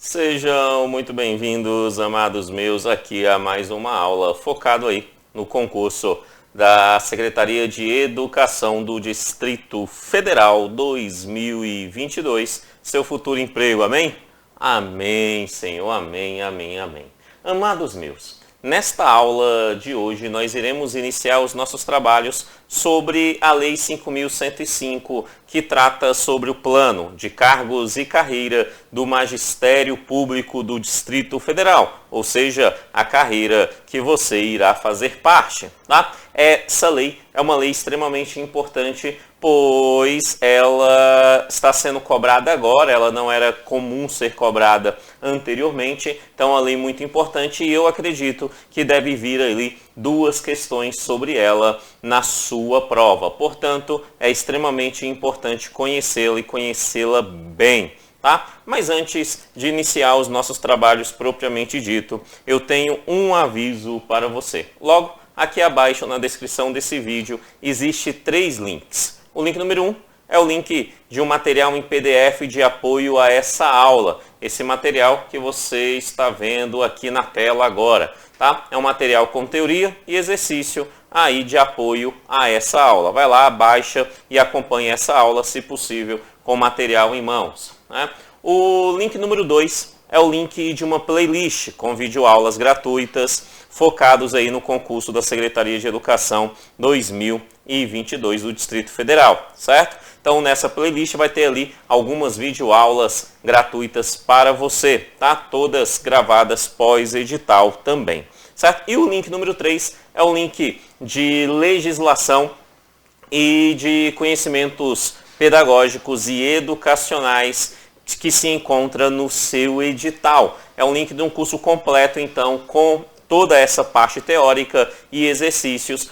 Sejam muito bem-vindos, amados meus, aqui a mais uma aula focado aí no concurso da Secretaria de Educação do Distrito Federal 2022, seu futuro emprego, amém? Amém, Senhor, amém, amém, amém. Amados meus, nesta aula de hoje nós iremos iniciar os nossos trabalhos sobre a Lei 5.105, que trata sobre o plano de cargos e carreira do Magistério Público do Distrito Federal, ou seja, a carreira que você irá fazer parte, tá? Essa lei é uma lei extremamente importante, pois ela está sendo cobrada agora, ela não era comum ser cobrada anteriormente, então é uma lei muito importante e eu acredito que deve vir ali duas questões sobre ela na sua prova. Portanto, é extremamente importante conhecê-la e conhecê-la bem, tá? Mas antes de iniciar os nossos trabalhos propriamente dito, eu tenho um aviso para você. Logo, aqui abaixo na descrição desse vídeo, existe 3 links. O link número 1 é o link de um material em PDF de apoio a essa aula. Esse material que você está vendo aqui na tela agora, tá? É um material com teoria e exercício aí de apoio a essa aula. Vai lá, baixa e acompanhe essa aula, se possível, com material em mãos, né? O link número 2 é o link de uma playlist com videoaulas gratuitas focados aí no concurso da Secretaria de Educação 2022 do Distrito Federal, certo? Então nessa playlist vai ter ali algumas videoaulas gratuitas para você, tá? Todas gravadas pós-edital também, certo? E o link número 3 é o link de legislação e de conhecimentos pedagógicos e educacionais que se encontra no seu edital. É um link de um curso completo, então, com toda essa parte teórica e exercícios,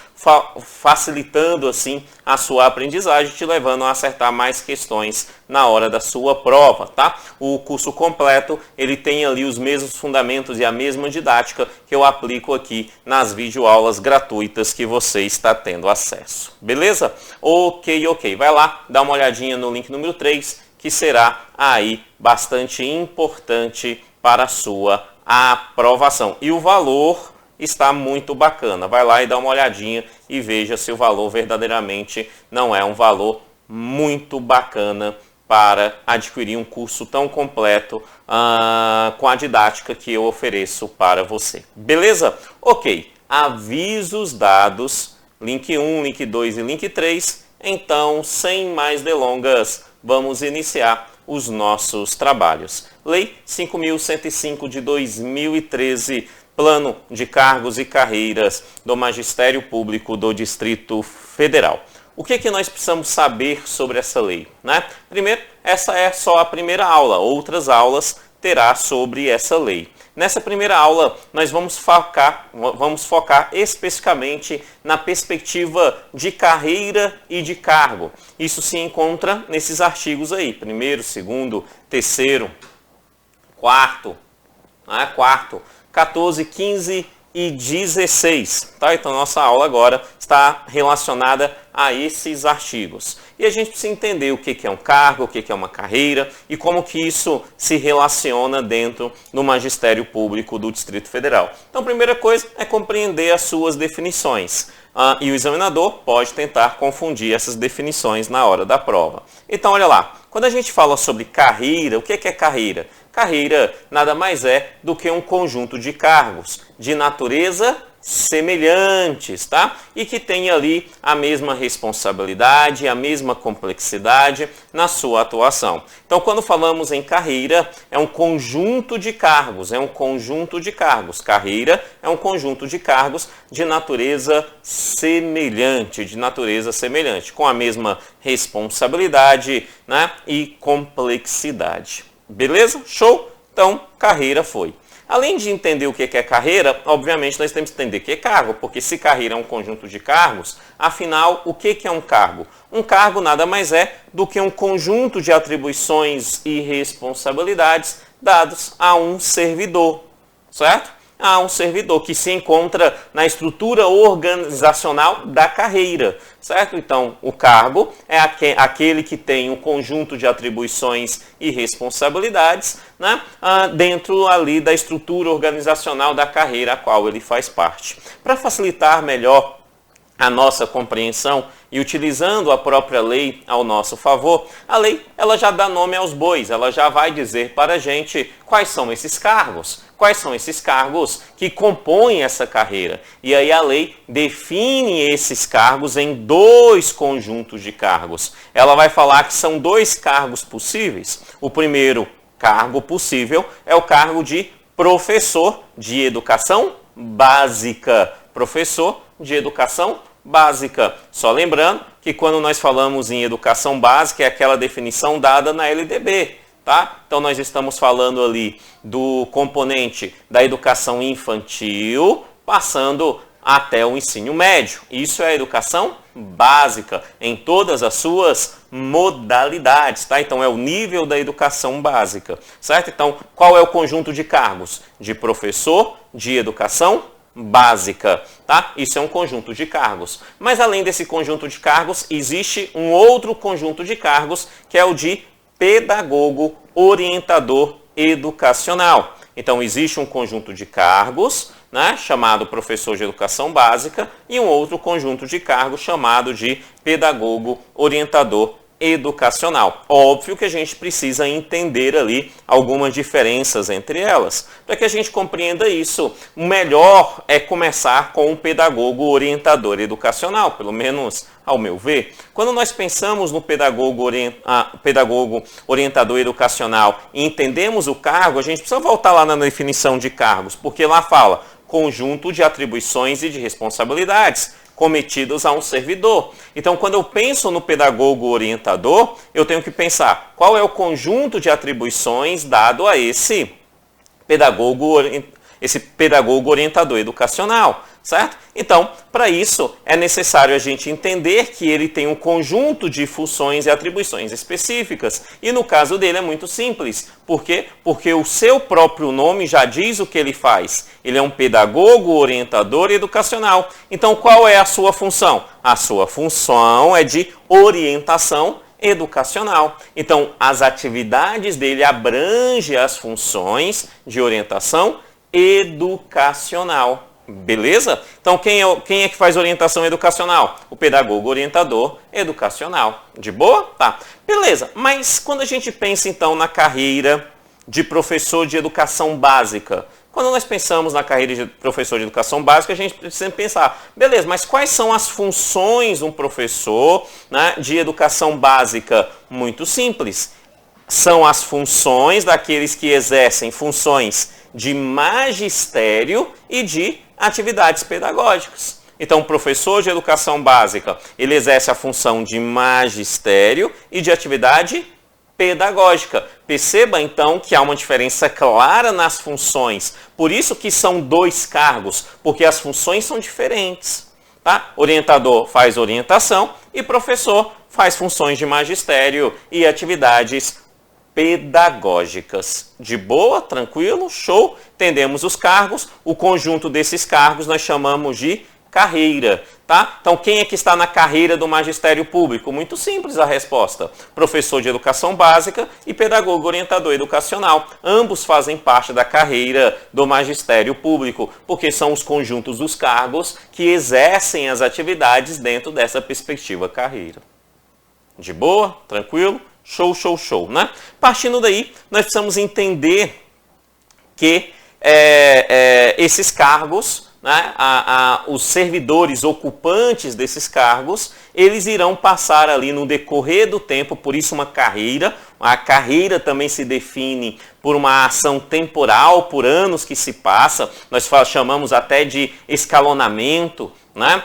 facilitando assim a sua aprendizagem, te levando a acertar mais questões na hora da sua prova, tá? O curso completo, ele tem ali os mesmos fundamentos e a mesma didática que eu aplico aqui nas videoaulas gratuitas que você está tendo acesso. Beleza? Ok. Vai lá, dá uma olhadinha no link número 3, que será aí bastante importante para a sua aprovação. E o valor está muito bacana. Vai lá e dá uma olhadinha e veja se o valor verdadeiramente não é um valor muito bacana para adquirir um curso tão completo com a didática que eu ofereço para você. Beleza? Ok. Avisos dados, link 1, link 2 e link 3. Então, sem mais delongas, vamos iniciar os nossos trabalhos. Lei 5.105 de 2013, Plano de Cargos e Carreiras do Magistério Público do Distrito Federal. O que nós precisamos saber sobre essa lei, né? Primeiro, essa é só a primeira aula, outras aulas terá sobre essa lei. Nessa primeira aula, nós vamos focar especificamente na perspectiva de carreira e de cargo. Isso se encontra nesses artigos aí, 1º, 2º, 3º, 4º, 14, 15 e 16. Tá? Então, nossa aula agora está relacionada a esses artigos. E a gente precisa entender o que é um cargo, o que é uma carreira e como que isso se relaciona dentro do Magistério Público do Distrito Federal. Então, a primeira coisa é compreender as suas definições. E o examinador pode tentar confundir essas definições na hora da prova. Então, olha lá. Quando a gente fala sobre carreira, o que é carreira? Carreira nada mais é do que um conjunto de cargos de natureza semelhantes, tá? E que tem ali a mesma responsabilidade, a mesma complexidade na sua atuação. Então, quando falamos em carreira, é um conjunto de cargos, Carreira é um conjunto de cargos de natureza semelhante, com a mesma responsabilidade, né? E complexidade. Beleza? Show? Então, carreira foi. Além de entender o que é carreira, obviamente nós temos que entender o que é cargo, porque se carreira é um conjunto de cargos, afinal, o que é um cargo? Um cargo nada mais é do que um conjunto de atribuições e responsabilidades dados a um servidor, certo? a um servidor que se encontra na estrutura organizacional da carreira, certo? Então, o cargo é aquele que tem um conjunto de atribuições e responsabilidades, né, dentro ali da estrutura organizacional da carreira a qual ele faz parte. Para facilitar melhor a nossa compreensão e utilizando a própria lei ao nosso favor, a lei ela já dá nome aos bois, ela já vai dizer para a gente quais são esses cargos que compõem essa carreira. E aí a lei define esses cargos em dois conjuntos de cargos. Ela vai falar que são dois cargos possíveis. O primeiro cargo possível é o cargo de professor de educação básica. Professor de educação básica. Só lembrando que quando nós falamos em educação básica é aquela definição dada na LDB, tá? Então nós estamos falando ali do componente da educação infantil, passando até o ensino médio. Isso é a educação básica em todas as suas modalidades, tá? Então é o nível da educação básica, certo? Então, qual é o conjunto de cargos? De professor de educação básica, tá? Isso é um conjunto de cargos. Mas além desse conjunto de cargos, existe um outro conjunto de cargos, que é o de pedagogo orientador educacional. Então existe um conjunto de cargos, né, chamado professor de educação básica, e um outro conjunto de cargos chamado de pedagogo orientador educacional. Óbvio que a gente precisa entender ali algumas diferenças entre elas. Para que a gente compreenda isso, o melhor é começar com um pedagogo orientador educacional, pelo menos ao meu ver. Quando nós pensamos no pedagogo orientador educacional e entendemos o cargo, a gente precisa voltar lá na definição de cargos, porque lá fala conjunto de atribuições e de responsabilidades cometidos a um servidor. Então, quando eu penso no pedagogo orientador, eu tenho que pensar qual é o conjunto de atribuições dado a esse pedagogo orientador educacional, certo? Então, para isso, é necessário a gente entender que ele tem um conjunto de funções e atribuições específicas. E no caso dele é muito simples. Por quê? Porque o seu próprio nome já diz o que ele faz. Ele é um pedagogo orientador educacional. Então, qual é a sua função? A sua função é de orientação educacional. Então, as atividades dele abrangem as funções de orientação educacional. Beleza? Então, quem é que faz orientação educacional? O pedagogo orientador educacional. De boa? Tá. Beleza. Mas quando a gente pensa, então, na carreira de professor de educação básica, quando nós pensamos na carreira de professor de educação básica, a gente precisa pensar, beleza, mas quais são as funções de um professor, né, de educação básica? Muito simples. São as funções daqueles que exercem funções de magistério e de atividades pedagógicas. Então, o professor de educação básica, ele exerce a função de magistério e de atividade pedagógica. Perceba, então, que há uma diferença clara nas funções. Por isso que são dois cargos, porque as funções são diferentes. Tá? Orientador faz orientação e professor faz funções de magistério e atividades pedagógicas. De boa? Tranquilo? Show? Entendemos os cargos. O conjunto desses cargos nós chamamos de carreira. Tá? Então, quem é que está na carreira do magistério público? Muito simples a resposta. Professor de educação básica e pedagogo orientador educacional. Ambos fazem parte da carreira do magistério público, porque são os conjuntos dos cargos que exercem as atividades dentro dessa perspectiva carreira. De boa? Tranquilo? Show, show, show, né? Partindo daí, nós precisamos entender que esses cargos, né, os servidores ocupantes desses cargos, eles irão passar ali no decorrer do tempo, por isso uma carreira. A carreira também se define por uma ação temporal, por anos que se passa. Nós chamamos até de escalonamento, né?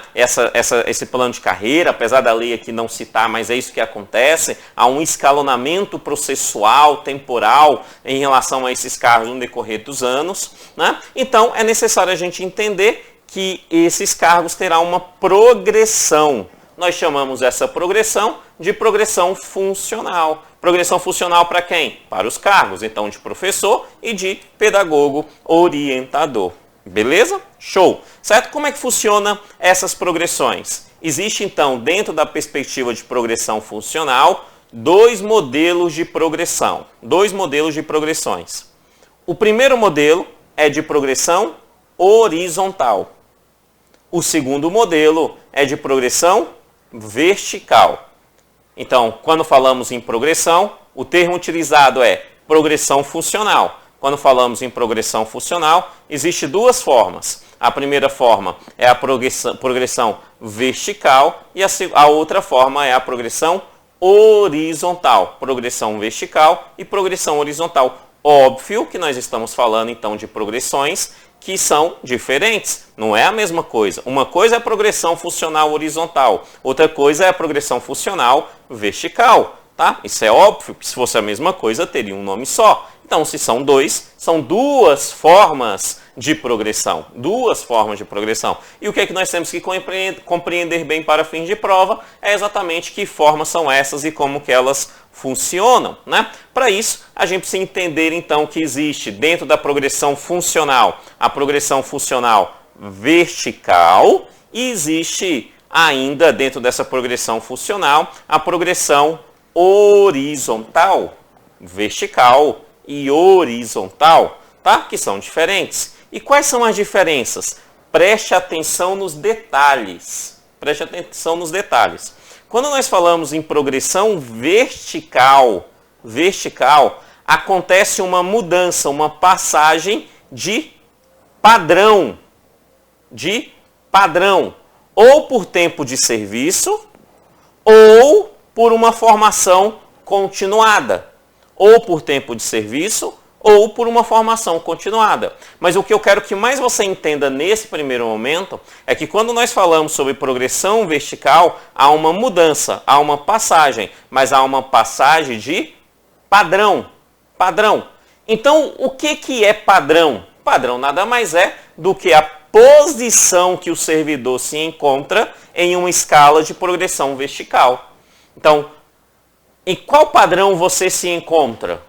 Esse plano de carreira, apesar da lei aqui não citar, mas é isso que acontece. Há um escalonamento processual, temporal, em relação a esses cargos no decorrer dos anos, né? Então, é necessário a gente entender que esses cargos terão uma progressão. Nós chamamos essa progressão de progressão funcional. Progressão funcional para quem? Para os cargos, então, de professor e de pedagogo orientador. Beleza? Show! Certo? Como é que funciona essas progressões? Existe, então, dentro da perspectiva de progressão funcional, dois modelos de progressão. Dois modelos de progressões. O primeiro modelo é de progressão horizontal. O segundo modelo é de progressão vertical. Então, quando falamos em progressão, o termo utilizado é progressão funcional. Quando falamos em progressão funcional, existem duas formas. A primeira forma é a progressão vertical e a outra forma é a progressão horizontal. Progressão vertical e progressão horizontal. Óbvio que nós estamos falando então de progressões que são diferentes, não é a mesma coisa. Uma coisa é a progressão funcional horizontal, outra coisa é a progressão funcional vertical. Tá? Isso é óbvio que se fosse a mesma coisa teria um nome só. Então, se são dois, são duas formas de progressão. Duas formas de progressão. E o que é que nós temos que compreender bem para fins de prova é exatamente que formas são essas e como que elas funcionam, né? Para isso, a gente precisa entender então que existe dentro da progressão funcional a progressão funcional vertical e existe ainda dentro dessa progressão funcional a progressão horizontal, vertical e horizontal, tá? Que são diferentes. E quais são as diferenças? Preste atenção nos detalhes. Preste atenção nos detalhes. Quando nós falamos em progressão vertical, acontece uma mudança, uma passagem de padrão, ou por tempo de serviço, ou por uma formação continuada, ou por tempo de serviço, ou por uma formação continuada. Mas o que eu quero que mais você entenda nesse primeiro momento é que quando nós falamos sobre progressão vertical, há uma mudança, há uma passagem, mas há uma passagem de padrão. Então, o que é padrão? Padrão nada mais é do que a posição que o servidor se encontra em uma escala de progressão vertical. Então, em qual padrão você se encontra?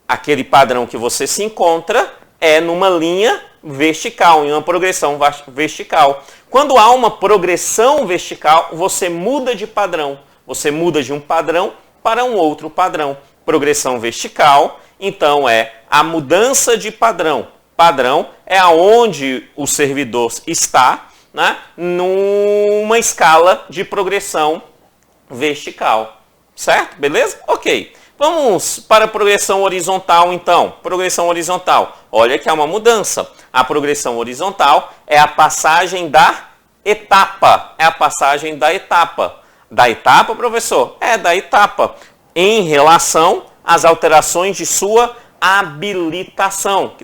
Aquele padrão que você se encontra é numa linha vertical, em uma progressão vertical. Quando há uma progressão vertical, você muda de padrão. Você muda de um padrão para um outro padrão. Progressão vertical, então, é a mudança de padrão. Padrão é aonde o servidor está, né, numa escala de progressão vertical. Certo? Beleza? Ok. Vamos para a progressão horizontal, então. Progressão horizontal. Olha que há uma mudança. A progressão horizontal é a passagem da etapa. É a passagem da etapa. Da etapa, professor? É da etapa. Em relação às alterações de sua habilitação. Que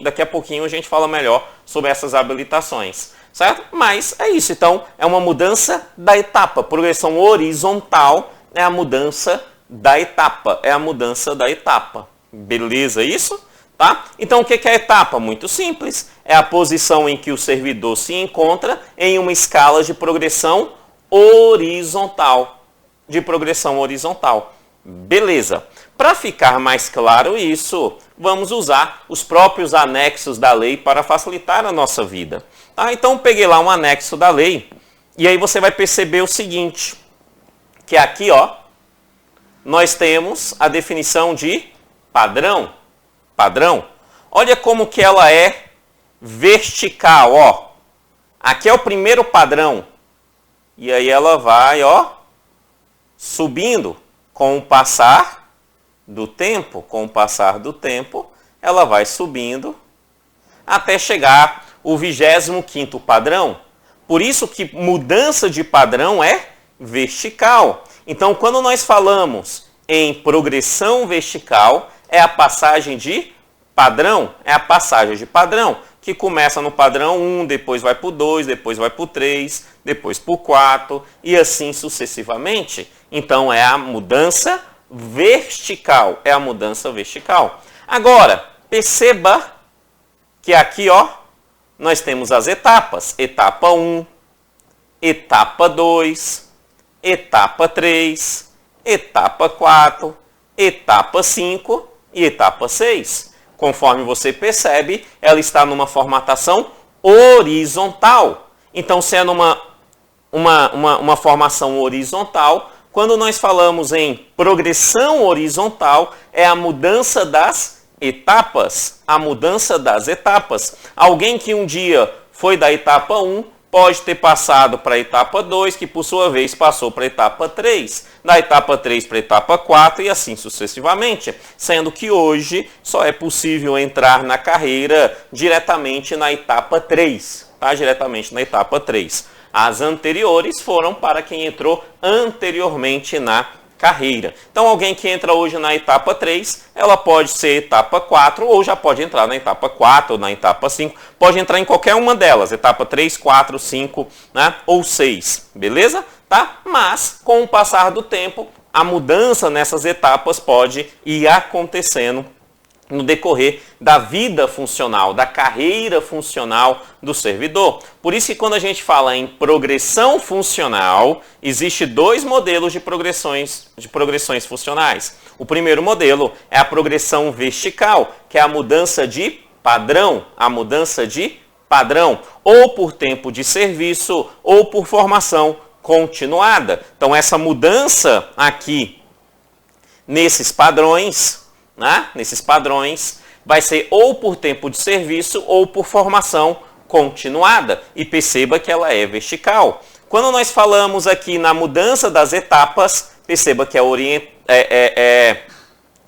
daqui a pouquinho a gente fala melhor sobre essas habilitações. Certo? Mas é isso. Então, é uma mudança da etapa. Progressão horizontal é a mudança da etapa. É a mudança da etapa. Beleza isso? Tá? Então, o que é a etapa? Muito simples. É a posição em que o servidor se encontra em uma escala de progressão horizontal. De progressão horizontal. Beleza. Para ficar mais claro isso, vamos usar os próprios anexos da lei para facilitar a nossa vida. Tá? Então, peguei lá um anexo da lei e aí você vai perceber o seguinte, que aqui, ó, nós temos a definição de padrão. Padrão. Olha como que ela é vertical, ó. Aqui é o primeiro padrão. E aí ela vai, ó, subindo com o passar do tempo. Com o passar do tempo, ela vai subindo até chegar o 25º padrão. Por isso que mudança de padrão é vertical. Então, quando nós falamos em progressão vertical, é a passagem de padrão. É a passagem de padrão, que começa no padrão 1, depois vai para o 2, depois vai para o 3, depois para o 4 e assim sucessivamente. Então, é a mudança vertical. É a mudança vertical. Agora, perceba que aqui, ó, nós temos as etapas. Etapa 1, etapa 2, etapa 3, etapa 4, etapa 5 e etapa 6. Conforme você percebe, ela está numa formatação horizontal. Então, sendo uma formação horizontal, quando nós falamos em progressão horizontal, é a mudança das etapas. A mudança das etapas. Alguém que um dia foi da etapa 1, pode ter passado para a etapa 2, que por sua vez passou para a etapa 3, da etapa 3 para a etapa 4 e assim sucessivamente, sendo que hoje só é possível entrar na carreira diretamente na etapa 3, tá? Diretamente na etapa 3. As anteriores foram para quem entrou anteriormente na carreira. Então, alguém que entra hoje na etapa 3, ela pode ser etapa 4 ou já pode entrar na etapa 4 ou na etapa 5. Pode entrar em qualquer uma delas, etapa 3, 4, 5, né, ou 6, beleza? Tá? Mas, com o passar do tempo, a mudança nessas etapas pode ir acontecendo no decorrer da vida funcional, da carreira funcional do servidor. Por isso que quando a gente fala em progressão funcional, existe dois modelos de progressões funcionais. O primeiro modelo é a progressão vertical, que é a mudança de padrão, ou por tempo de serviço, ou por formação continuada. Então essa mudança aqui nesses padrões, vai ser ou por tempo de serviço ou por formação continuada. E perceba que ela é vertical. Quando nós falamos aqui na mudança das etapas, perceba que é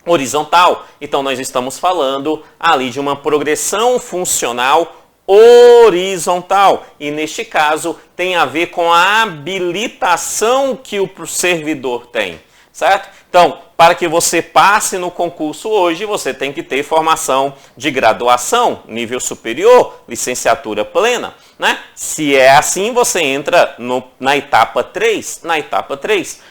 horizontal. Então nós estamos falando ali de uma progressão funcional horizontal. E neste caso tem a ver com a habilitação que o servidor tem. Certo? Então, para que você passe no concurso hoje, você tem que ter formação de graduação, nível superior, licenciatura plena, né? Se é assim, você entra na etapa 3.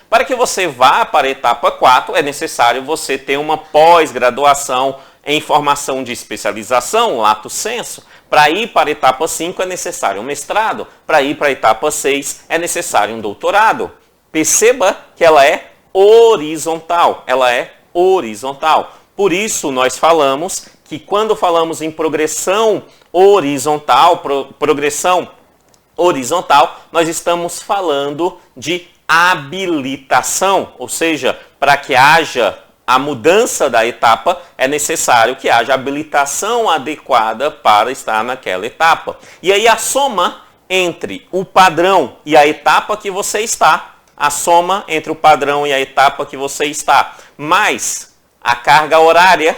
Para que você vá para a etapa 4, é necessário você ter uma pós-graduação em formação de especialização, lato sensu. Para ir para a etapa 5 é necessário um mestrado. Para ir para a etapa 6 é necessário um doutorado. Perceba que ela é horizontal. Por isso nós falamos que quando falamos em progressão horizontal, nós estamos falando de habilitação, ou seja, para que haja a mudança da etapa, é necessário que haja habilitação adequada para estar naquela etapa. E aí a soma entre o padrão e a etapa que você está, mais a carga horária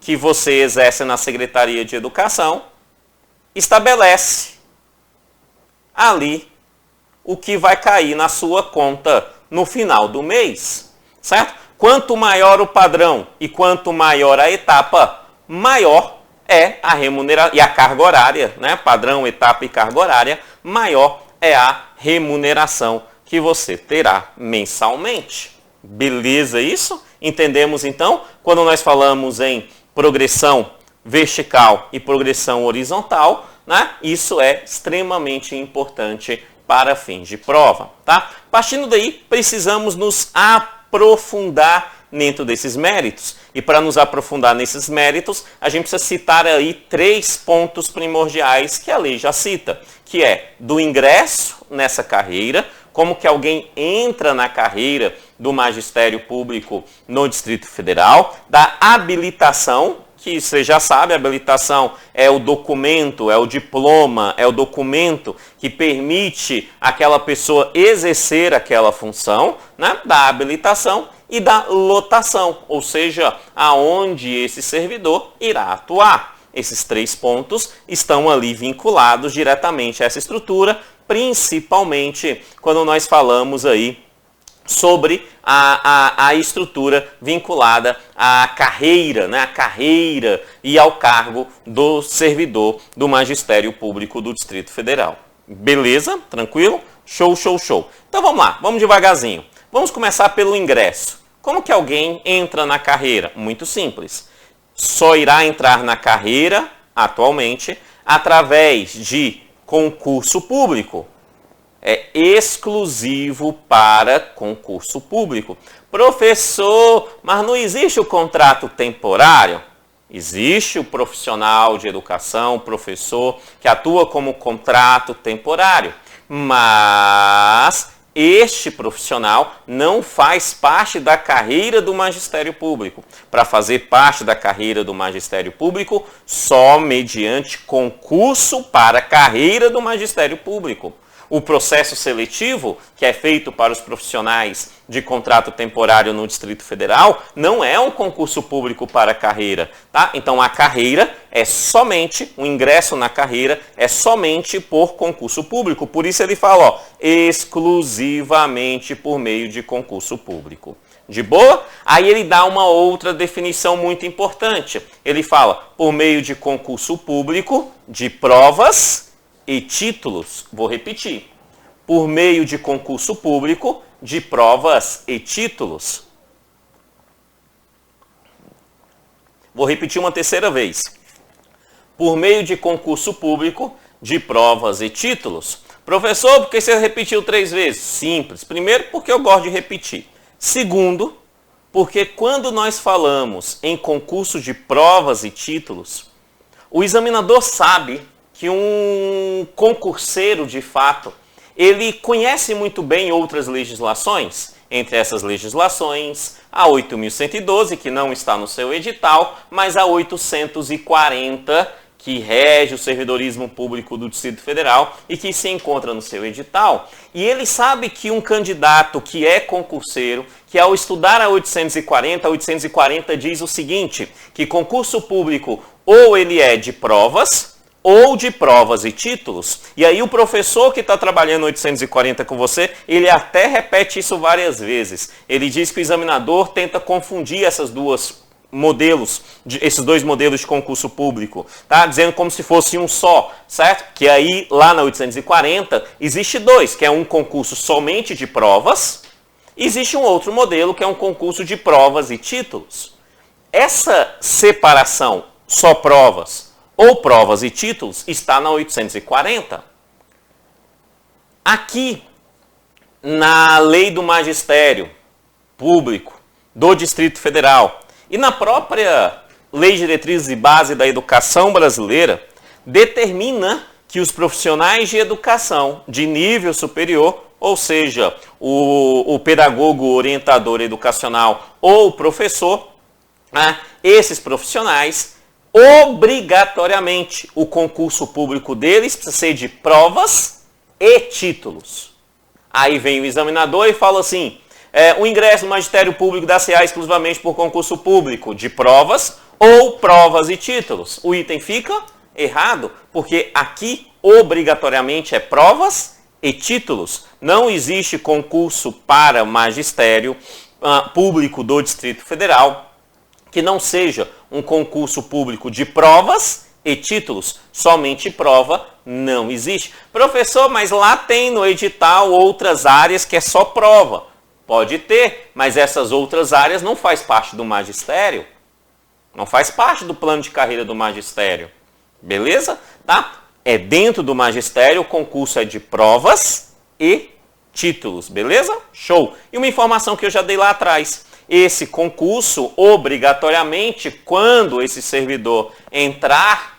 que você exerce na Secretaria de Educação, estabelece ali o que vai cair na sua conta no final do mês, certo? Quanto maior o padrão e quanto maior a etapa, maior é a remuneração e a carga horária, né? Padrão, etapa e carga horária, maior é a remuneração que você terá mensalmente. Beleza isso? Entendemos então? Quando nós falamos em progressão vertical e progressão horizontal, né? Isso é extremamente importante para fins de prova, tá? Partindo daí, precisamos nos aprofundar dentro desses méritos. E para nos aprofundar nesses méritos, a gente precisa citar aí 3 pontos primordiais que a lei já cita, que é do ingresso nessa carreira, como que alguém entra na carreira do magistério público no Distrito Federal, da habilitação, que você já sabe, a habilitação é o documento, é o diploma, é o documento que permite aquela pessoa exercer aquela função, né, da habilitação, e da lotação, ou seja, aonde esse servidor irá atuar. Esses 3 pontos estão ali vinculados diretamente a essa estrutura, principalmente quando nós falamos aí sobre a estrutura vinculada à carreira, né? A carreira e ao cargo do servidor do Magistério Público do Distrito Federal. Beleza? Tranquilo? Show, show, show. Então vamos lá, vamos devagarzinho. Vamos começar pelo ingresso. Como que alguém entra na carreira? Muito simples. Só irá entrar na carreira, atualmente, através de concurso público. É exclusivo para concurso público. Professor, mas não existe o contrato temporário? Existe o profissional de educação, o professor, que atua como contrato temporário, mas este profissional não faz parte da carreira do magistério público. Para fazer parte da carreira do magistério público, só mediante concurso para a carreira do magistério público. O processo seletivo, que é feito para os profissionais de contrato temporário no Distrito Federal, não é um concurso público para a carreira, tá? Então a carreira é somente, o ingresso na carreira é somente por concurso público. Por isso ele fala, ó, exclusivamente por meio de concurso público. De boa? Aí ele dá uma outra definição muito importante. Ele fala, por meio de concurso público, de provas e títulos, vou repetir, por meio de concurso público, de provas e títulos. Vou repetir uma terceira vez. Por meio de concurso público, de provas e títulos. Professor, por que você repetiu 3 vezes? Simples. Primeiro, porque eu gosto de repetir. Segundo, porque quando nós falamos em concurso de provas e títulos, o examinador sabe que um concurseiro, de fato, ele conhece muito bem outras legislações. Entre essas legislações, a 8.112, que não está no seu edital, mas a 840, que rege o servidorismo público do Distrito Federal e que se encontra no seu edital. E ele sabe que um candidato que é concurseiro, que ao estudar a 840 diz o seguinte, que concurso público ou ele é de provas, ou de provas e títulos, e aí o professor que está trabalhando 840 com você, ele até repete isso várias vezes. Ele diz que o examinador tenta confundir esses dois modelos de concurso público, tá? Dizendo como se fosse um só, certo? Que aí, lá na 840, existe 2, que é um concurso somente de provas, existe um outro modelo que é um concurso de provas e títulos. Essa separação, só provas, ou provas e títulos, está na 840. Aqui, na Lei do Magistério Público do Distrito Federal e na própria Lei de Diretrizes e Base da Educação Brasileira, determina que os profissionais de educação de nível superior, ou seja, o pedagogo orientador educacional ou o professor, esses profissionais, obrigatoriamente, o concurso público deles precisa ser de provas e títulos. Aí vem o examinador e fala assim, o ingresso no magistério público dá-se-á exclusivamente por concurso público, de provas ou provas e títulos. O item fica errado, porque aqui obrigatoriamente é provas e títulos. Não existe concurso para magistério público do Distrito Federal que não seja um concurso público de provas e títulos. Somente prova não existe. Professor, mas lá tem no edital outras áreas que é só prova. Pode ter, mas essas outras áreas não faz parte do magistério. Não faz parte do plano de carreira do magistério. Beleza? Tá? É dentro do magistério, o concurso é de provas e títulos. Beleza? Show! E uma informação que eu já dei lá atrás. Esse concurso, obrigatoriamente, quando esse servidor entrar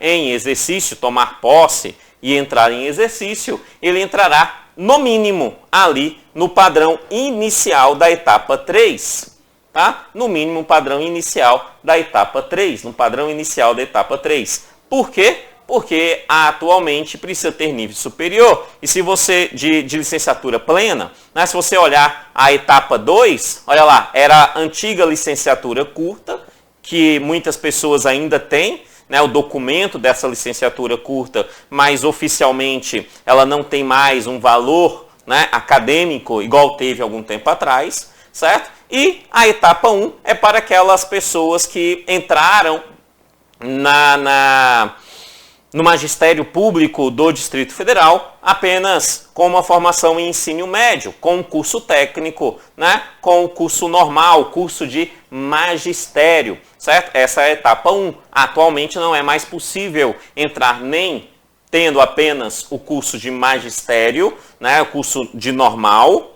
em exercício, tomar posse e entrar em exercício, ele entrará, no mínimo, ali no padrão inicial da etapa 3. Tá? No mínimo, padrão inicial da etapa 3. No padrão inicial da etapa 3. Por quê? Porque atualmente precisa ter nível superior. E se você, de licenciatura plena, se você olhar a etapa 2, olha lá, era a antiga licenciatura curta, que muitas pessoas ainda têm, o documento dessa licenciatura curta, mas oficialmente ela não tem mais um valor acadêmico igual teve algum tempo atrás, certo? E a etapa 1 é para aquelas pessoas que entraram no magistério público do Distrito Federal apenas com uma formação em ensino médio, com um curso técnico, com o curso normal, curso de magistério, certo? Essa é a etapa 1. Atualmente não é mais possível entrar nem tendo apenas o curso de magistério, né, o curso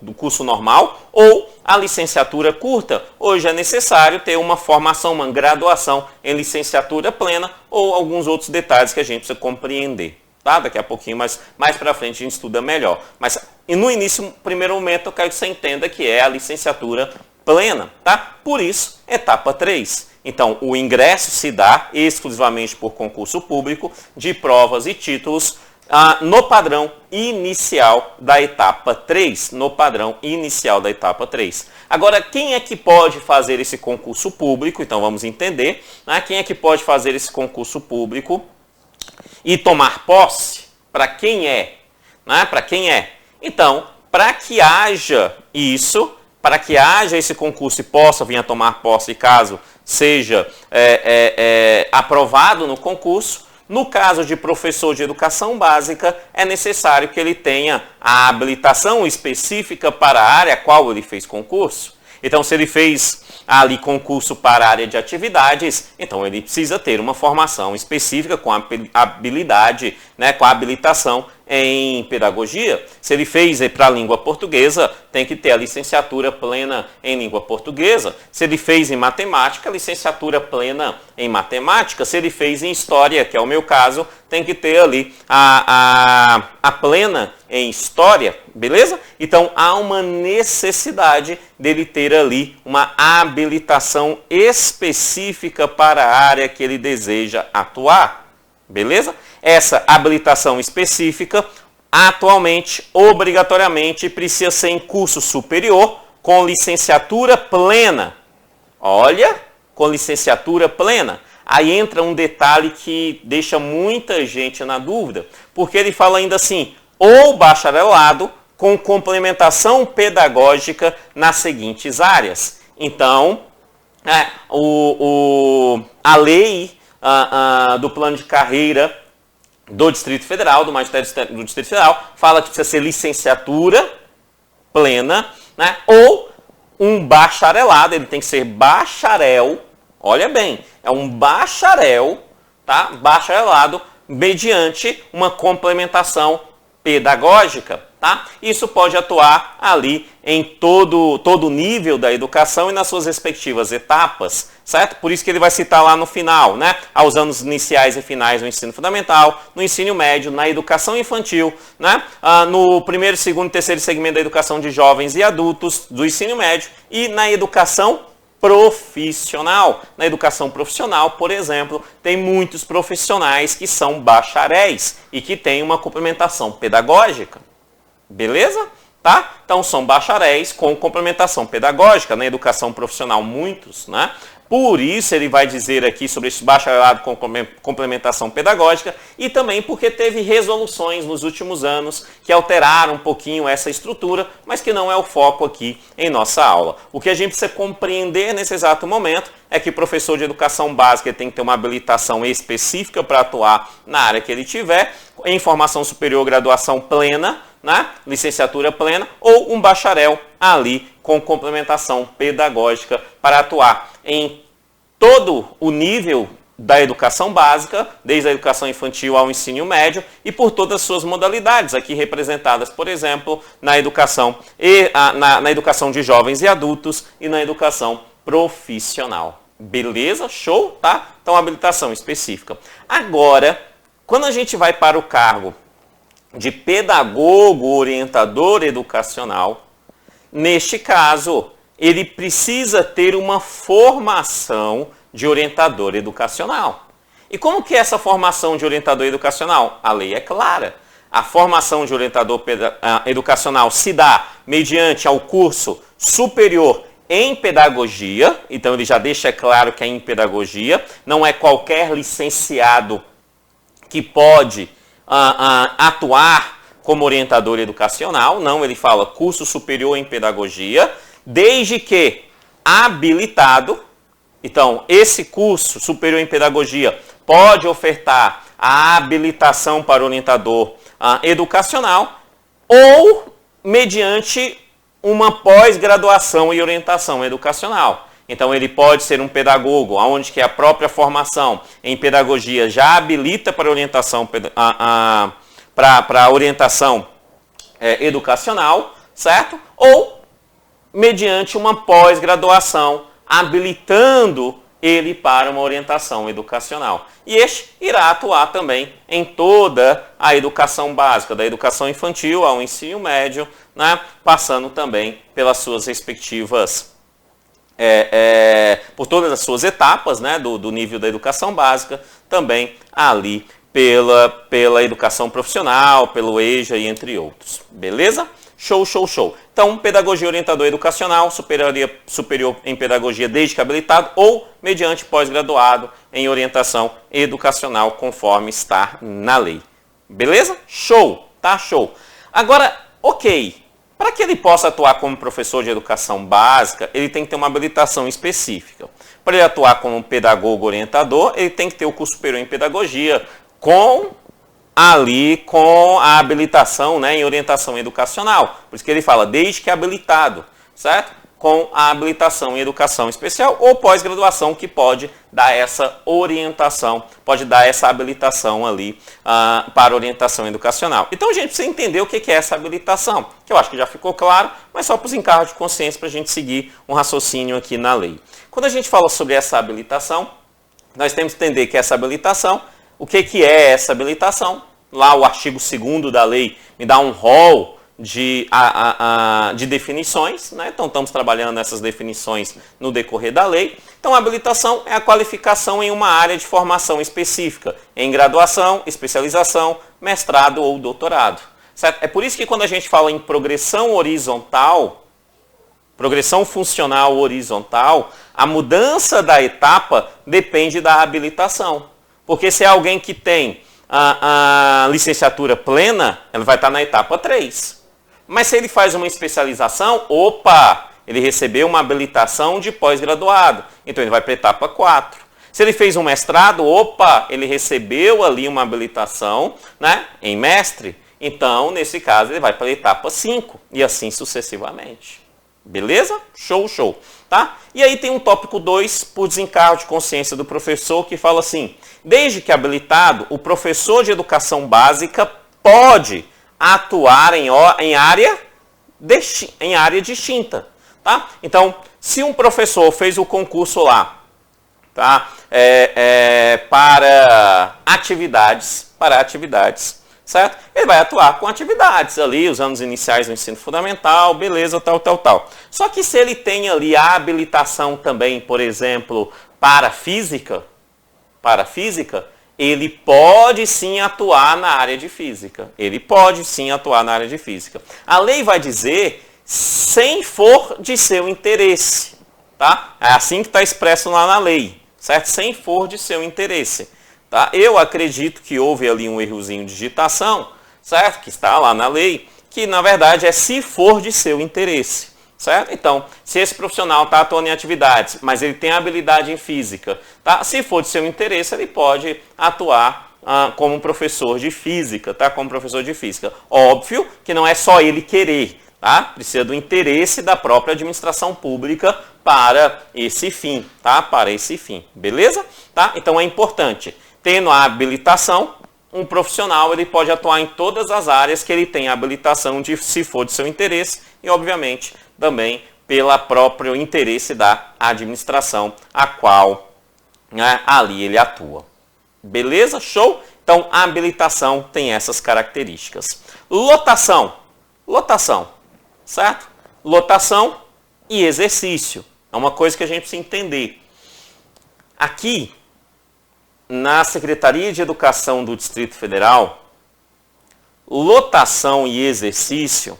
do curso normal, ou a licenciatura curta. Hoje é necessário ter uma formação, uma graduação em licenciatura plena ou alguns outros detalhes que a gente precisa compreender. Tá? Daqui a pouquinho, mais para frente a gente estuda melhor. Mas no início, no primeiro momento, eu quero que você entenda que é a licenciatura plena. Tá? Por isso, etapa 3. Então, o ingresso se dá exclusivamente por concurso público de provas e títulos no padrão inicial da etapa 3. No padrão inicial da etapa 3. Agora, quem é que pode fazer esse concurso público? Então, vamos entender. Né? Quem é que pode fazer esse concurso público e tomar posse? Para quem é? Né? Para quem é? Então, para que haja isso, para que haja esse concurso e possa vir a tomar posse caso seja aprovado no concurso, no caso de professor de educação básica, é necessário que ele tenha a habilitação específica para a área a qual ele fez concurso. Então, se ele fez ali concurso para a área de atividades, então ele precisa ter uma formação específica com a habilidade, né, com a habilitação em pedagogia. Se ele fez para a língua portuguesa, tem que ter a licenciatura plena em língua portuguesa. Se ele fez em matemática, licenciatura plena em matemática. Se ele fez em história, que é o meu caso, tem que ter ali a plena em história, beleza? Então, há uma necessidade dele ter ali uma habilitação específica para a área que ele deseja atuar, beleza? Essa habilitação específica, atualmente, obrigatoriamente, precisa ser em curso superior com licenciatura plena. Olha, com licenciatura plena. Aí entra um detalhe que deixa muita gente na dúvida, porque ele fala ainda assim, ou bacharelado com complementação pedagógica nas seguintes áreas. Então, a lei do plano de carreira do Distrito Federal, do Magistério do Distrito Federal, fala que precisa ser licenciatura plena, né? Ou um bacharelado, ele tem que ser bacharel, olha bem, é um bacharel, tá? Bacharelado, mediante uma complementação pedagógica, tá? Isso pode atuar ali em todo o nível da educação e nas suas respectivas etapas, certo? Por isso que ele vai citar lá no final, né? Aos anos iniciais e finais do ensino fundamental, no ensino médio, na educação infantil, né? No primeiro, segundo e terceiro segmento da educação de jovens e adultos do ensino médio e na educação profissional. Na educação profissional, por exemplo, tem muitos profissionais que são bacharéis e que têm uma complementação pedagógica. Beleza? Tá? Então são bacharéis com complementação pedagógica. Na educação profissional, muitos, né? Por isso ele vai dizer aqui sobre esse bacharelado com complementação pedagógica e também porque teve resoluções nos últimos anos que alteraram um pouquinho essa estrutura, mas que não é o foco aqui em nossa aula. O que a gente precisa compreender nesse exato momento é que o professor de educação básica tem que ter uma habilitação específica para atuar na área que ele tiver, em formação superior, graduação plena, né? Licenciatura plena, ou um bacharel ali com complementação pedagógica para atuar em todo o nível da educação básica, desde a educação infantil ao ensino médio e por todas as suas modalidades, aqui representadas, por exemplo, na educação na educação de jovens e adultos e na educação profissional. Beleza? Show? Tá? Então, habilitação específica. Agora, quando a gente vai para o cargo de pedagogo orientador educacional, neste caso, ele precisa ter uma formação de orientador educacional. E como que é essa formação de orientador educacional? A lei é clara. A formação de orientador educacional se dá mediante ao curso superior em pedagogia, então ele já deixa claro que é em pedagogia, não é qualquer licenciado que pode atuar como orientador educacional, não, ele fala curso superior em pedagogia, desde que habilitado. Então, esse curso superior em pedagogia pode ofertar a habilitação para orientador educacional ou mediante uma pós-graduação em orientação educacional. Então ele pode ser um pedagogo, onde que a própria formação em pedagogia já habilita para orientação, para orientação educacional, certo? Ou mediante uma pós-graduação, habilitando ele para uma orientação educacional. E este irá atuar também em toda a educação básica, da educação infantil ao ensino médio, né? Passando também pelas suas respectivas por todas as suas etapas, né, do nível da educação básica, também ali pela educação profissional, pelo EJA e entre outros. Beleza? Show, show, show. Então, pedagogia orientador educacional, superior em pedagogia desde que habilitado ou mediante pós-graduado em orientação educacional, conforme está na lei. Beleza? Show, tá? Show. Agora, ok. Para que ele possa atuar como professor de educação básica, ele tem que ter uma habilitação específica. Para ele atuar como pedagogo orientador, ele tem que ter o curso superior em pedagogia com a habilitação, né, em orientação educacional. Por isso que ele fala, desde que habilitado, certo? Com a habilitação em educação especial ou pós-graduação que pode dar essa orientação, pode dar essa habilitação ali para orientação educacional. Então a gente precisa entender o que é essa habilitação, que eu acho que já ficou claro, mas só para os encargos de consciência para a gente seguir um raciocínio aqui na lei. Quando a gente fala sobre essa habilitação, nós temos que entender que essa habilitação, o que é essa habilitação? Lá o artigo 2º da lei me dá um rol de definições, né? Então estamos trabalhando essas definições no decorrer da lei. Então a habilitação é a qualificação em uma área de formação específica, em graduação, especialização, mestrado ou doutorado. Certo? É por isso que quando a gente fala em progressão horizontal, progressão funcional horizontal, a mudança da etapa depende da habilitação. Porque se é alguém que tem a licenciatura plena, ela vai estar na etapa 3. Mas se ele faz uma especialização, ele recebeu uma habilitação de pós-graduado. Então ele vai para a etapa 4. Se ele fez um mestrado, ele recebeu ali uma habilitação, né, em mestre. Então, nesse caso, ele vai para a etapa 5 e assim sucessivamente. Beleza? Show, show. Tá? E aí tem um tópico 2, por desencargo de consciência do professor, que fala assim, desde que habilitado, o professor de educação básica pode atuar em área distinta. Tá? Então, se um professor fez o concurso lá, tá? Para atividades, certo? Ele vai atuar com atividades ali, os anos iniciais do ensino fundamental, beleza, tal. Só que se ele tem ali a habilitação também, por exemplo, para física, ele pode sim atuar na área de física. A lei vai dizer, sem for de seu interesse, tá? É assim que está expresso lá na lei, certo? Sem for de seu interesse. Tá? Eu acredito que houve ali um errozinho de digitação, certo? Que está lá na lei, que na verdade é se for de seu interesse, certo? Então, se esse profissional está atuando em atividades, mas ele tem habilidade em física, tá? Se for de seu interesse, ele pode atuar como professor de física, tá? Como professor de física. Óbvio que não é só ele querer, tá? Precisa do interesse da própria administração pública para esse fim, tá? Beleza? Tá? Então é importante. Tendo a habilitação, um profissional ele pode atuar em todas as áreas que ele tem a habilitação, se for de seu interesse, e obviamente também pelo próprio interesse da administração a qual, né, ali ele atua. Beleza? Show? Então a habilitação tem essas características. Lotação, certo? Lotação e exercício. É uma coisa que a gente precisa entender. Aqui, na Secretaria de Educação do Distrito Federal, lotação e exercício,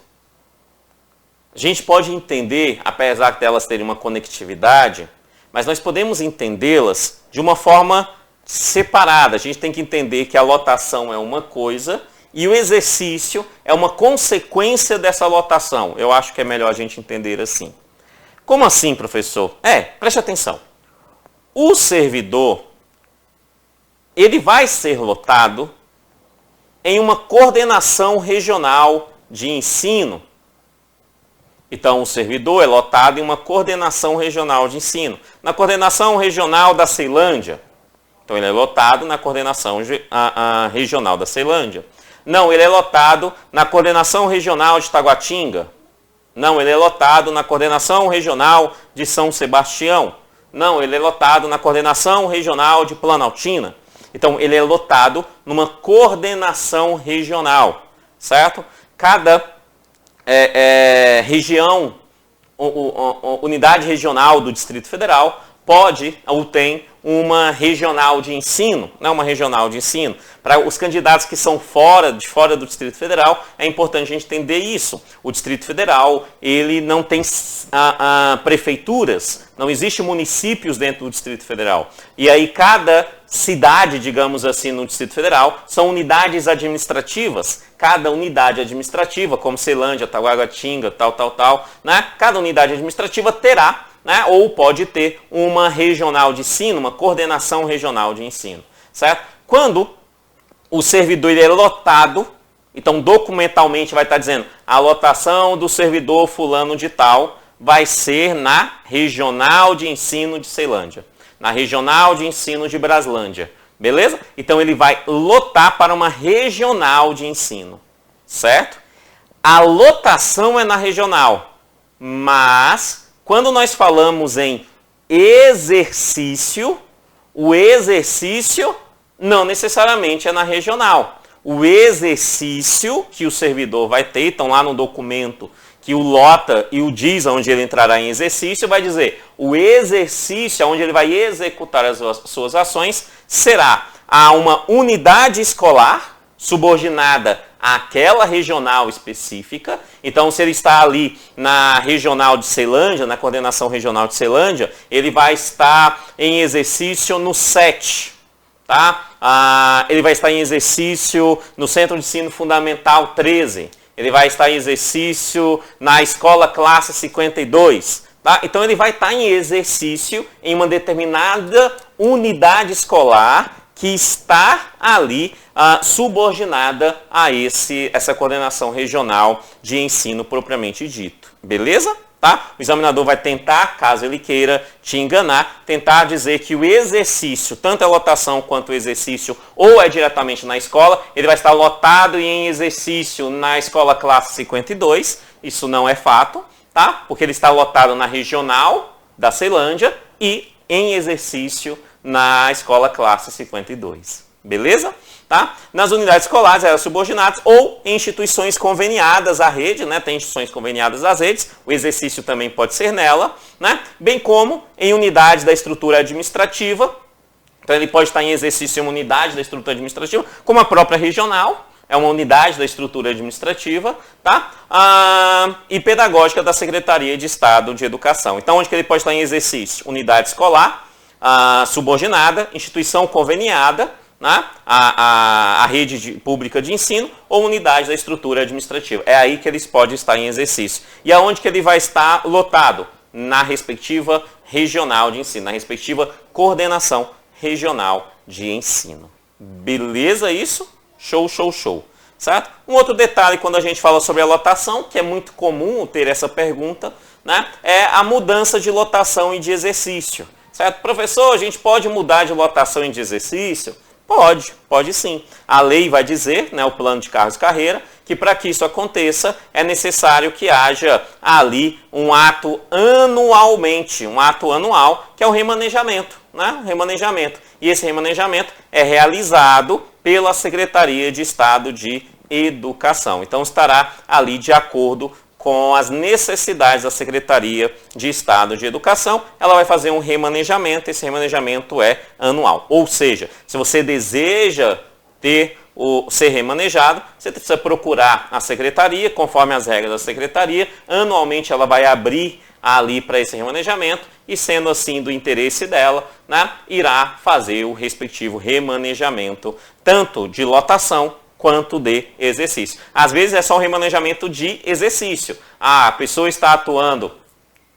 a gente pode entender, apesar de elas terem uma conectividade, mas nós podemos entendê-las de uma forma separada. A gente tem que entender que a lotação é uma coisa e o exercício é uma consequência dessa lotação. Eu acho que é melhor a gente entender assim. Como assim, professor? Preste atenção. O servidor, ele vai ser lotado em uma coordenação regional de ensino Então, o servidor é lotado em uma coordenação regional de ensino. Na coordenação regional da Ceilândia. Então, ele é lotado na coordenação regional da Ceilândia. Não, ele é lotado na coordenação regional de Taguatinga. Não, ele é lotado na coordenação regional de São Sebastião. Não, ele é lotado na coordenação regional de Planaltina. Então, ele é lotado numa coordenação regional, certo? Cada região, unidade regional do Distrito Federal pode ou tem uma regional de ensino, né? Uma regional de ensino. Para os candidatos que são fora do Distrito Federal, é importante a gente entender isso. O Distrito Federal, ele não tem prefeituras, não existe municípios dentro do Distrito Federal. E aí cada cidade, digamos assim, no Distrito Federal, são unidades administrativas. Cada unidade administrativa, como Ceilândia, Taguatinga, tal, né? Cada unidade administrativa terá, né, ou pode ter uma regional de ensino, uma coordenação regional de ensino, certo? Quando o servidor ele é lotado, então documentalmente vai estar dizendo a lotação do servidor fulano de tal vai ser na regional de ensino de Ceilândia, na regional de ensino de Braslândia, beleza? Então ele vai lotar para uma regional de ensino, certo? A lotação é na regional, mas quando nós falamos em exercício, o exercício não necessariamente é na regional. O exercício que o servidor vai ter, então lá no documento que o lota e o diz onde ele entrará em exercício, vai dizer o exercício onde ele vai executar as suas ações será a uma unidade escolar subordinada àquela regional específica. Então, se ele está ali na regional de Ceilândia, na coordenação regional de Ceilândia, ele vai estar em exercício no SET, tá? Ele vai estar em exercício no Centro de Ensino Fundamental 13, ele vai estar em exercício na Escola Classe 52, tá? Então, ele vai estar em exercício em uma determinada unidade escolar que está ali subordinada a essa coordenação regional de ensino propriamente dito. Beleza? Tá? O examinador vai tentar, caso ele queira te enganar, tentar dizer que o exercício, tanto a lotação quanto o exercício, ou é diretamente na escola, ele vai estar lotado e em exercício na escola classe 52, isso não é fato, tá? Porque ele está lotado na regional da Ceilândia e em exercício na escola classe 52. Beleza? Tá? Nas unidades escolares, eram subordinadas ou em instituições conveniadas à rede, né? Tem instituições conveniadas às redes, o exercício também pode ser nela, né? Bem como em unidades da estrutura administrativa. Então ele pode estar em exercício em uma unidade da estrutura administrativa, como a própria regional, é uma unidade da estrutura administrativa, tá? E pedagógica da Secretaria de Estado de Educação. Então onde que ele pode estar em exercício? Unidade escolar, subordinada, instituição conveniada, né? A rede pública de ensino ou unidade da estrutura administrativa. É aí que eles podem estar em exercício. E aonde que ele vai estar lotado? Na respectiva regional de ensino, na respectiva coordenação regional de ensino. Beleza isso? Show, show, show. Certo? Um outro detalhe quando a gente fala sobre a lotação, que é muito comum ter essa pergunta, né? É a mudança de lotação e de exercício. Certo? Professor, a gente pode mudar de lotação e de exercício? Pode sim. A lei vai dizer, né, o plano de cargos e carreira, que para que isso aconteça é necessário que haja ali um ato anualmente, um ato anual, que é o remanejamento, né? Remanejamento. E esse remanejamento é realizado pela Secretaria de Estado de Educação. Então estará ali de acordo com as necessidades da Secretaria de Estado de Educação, ela vai fazer um remanejamento, esse remanejamento é anual. Ou seja, se você deseja ser remanejado, você precisa procurar a Secretaria, conforme as regras da Secretaria, anualmente ela vai abrir ali para esse remanejamento e, sendo assim do interesse dela, né, irá fazer o respectivo remanejamento, tanto de lotação quanto de exercício. Às vezes é só um remanejamento de exercício. A pessoa está atuando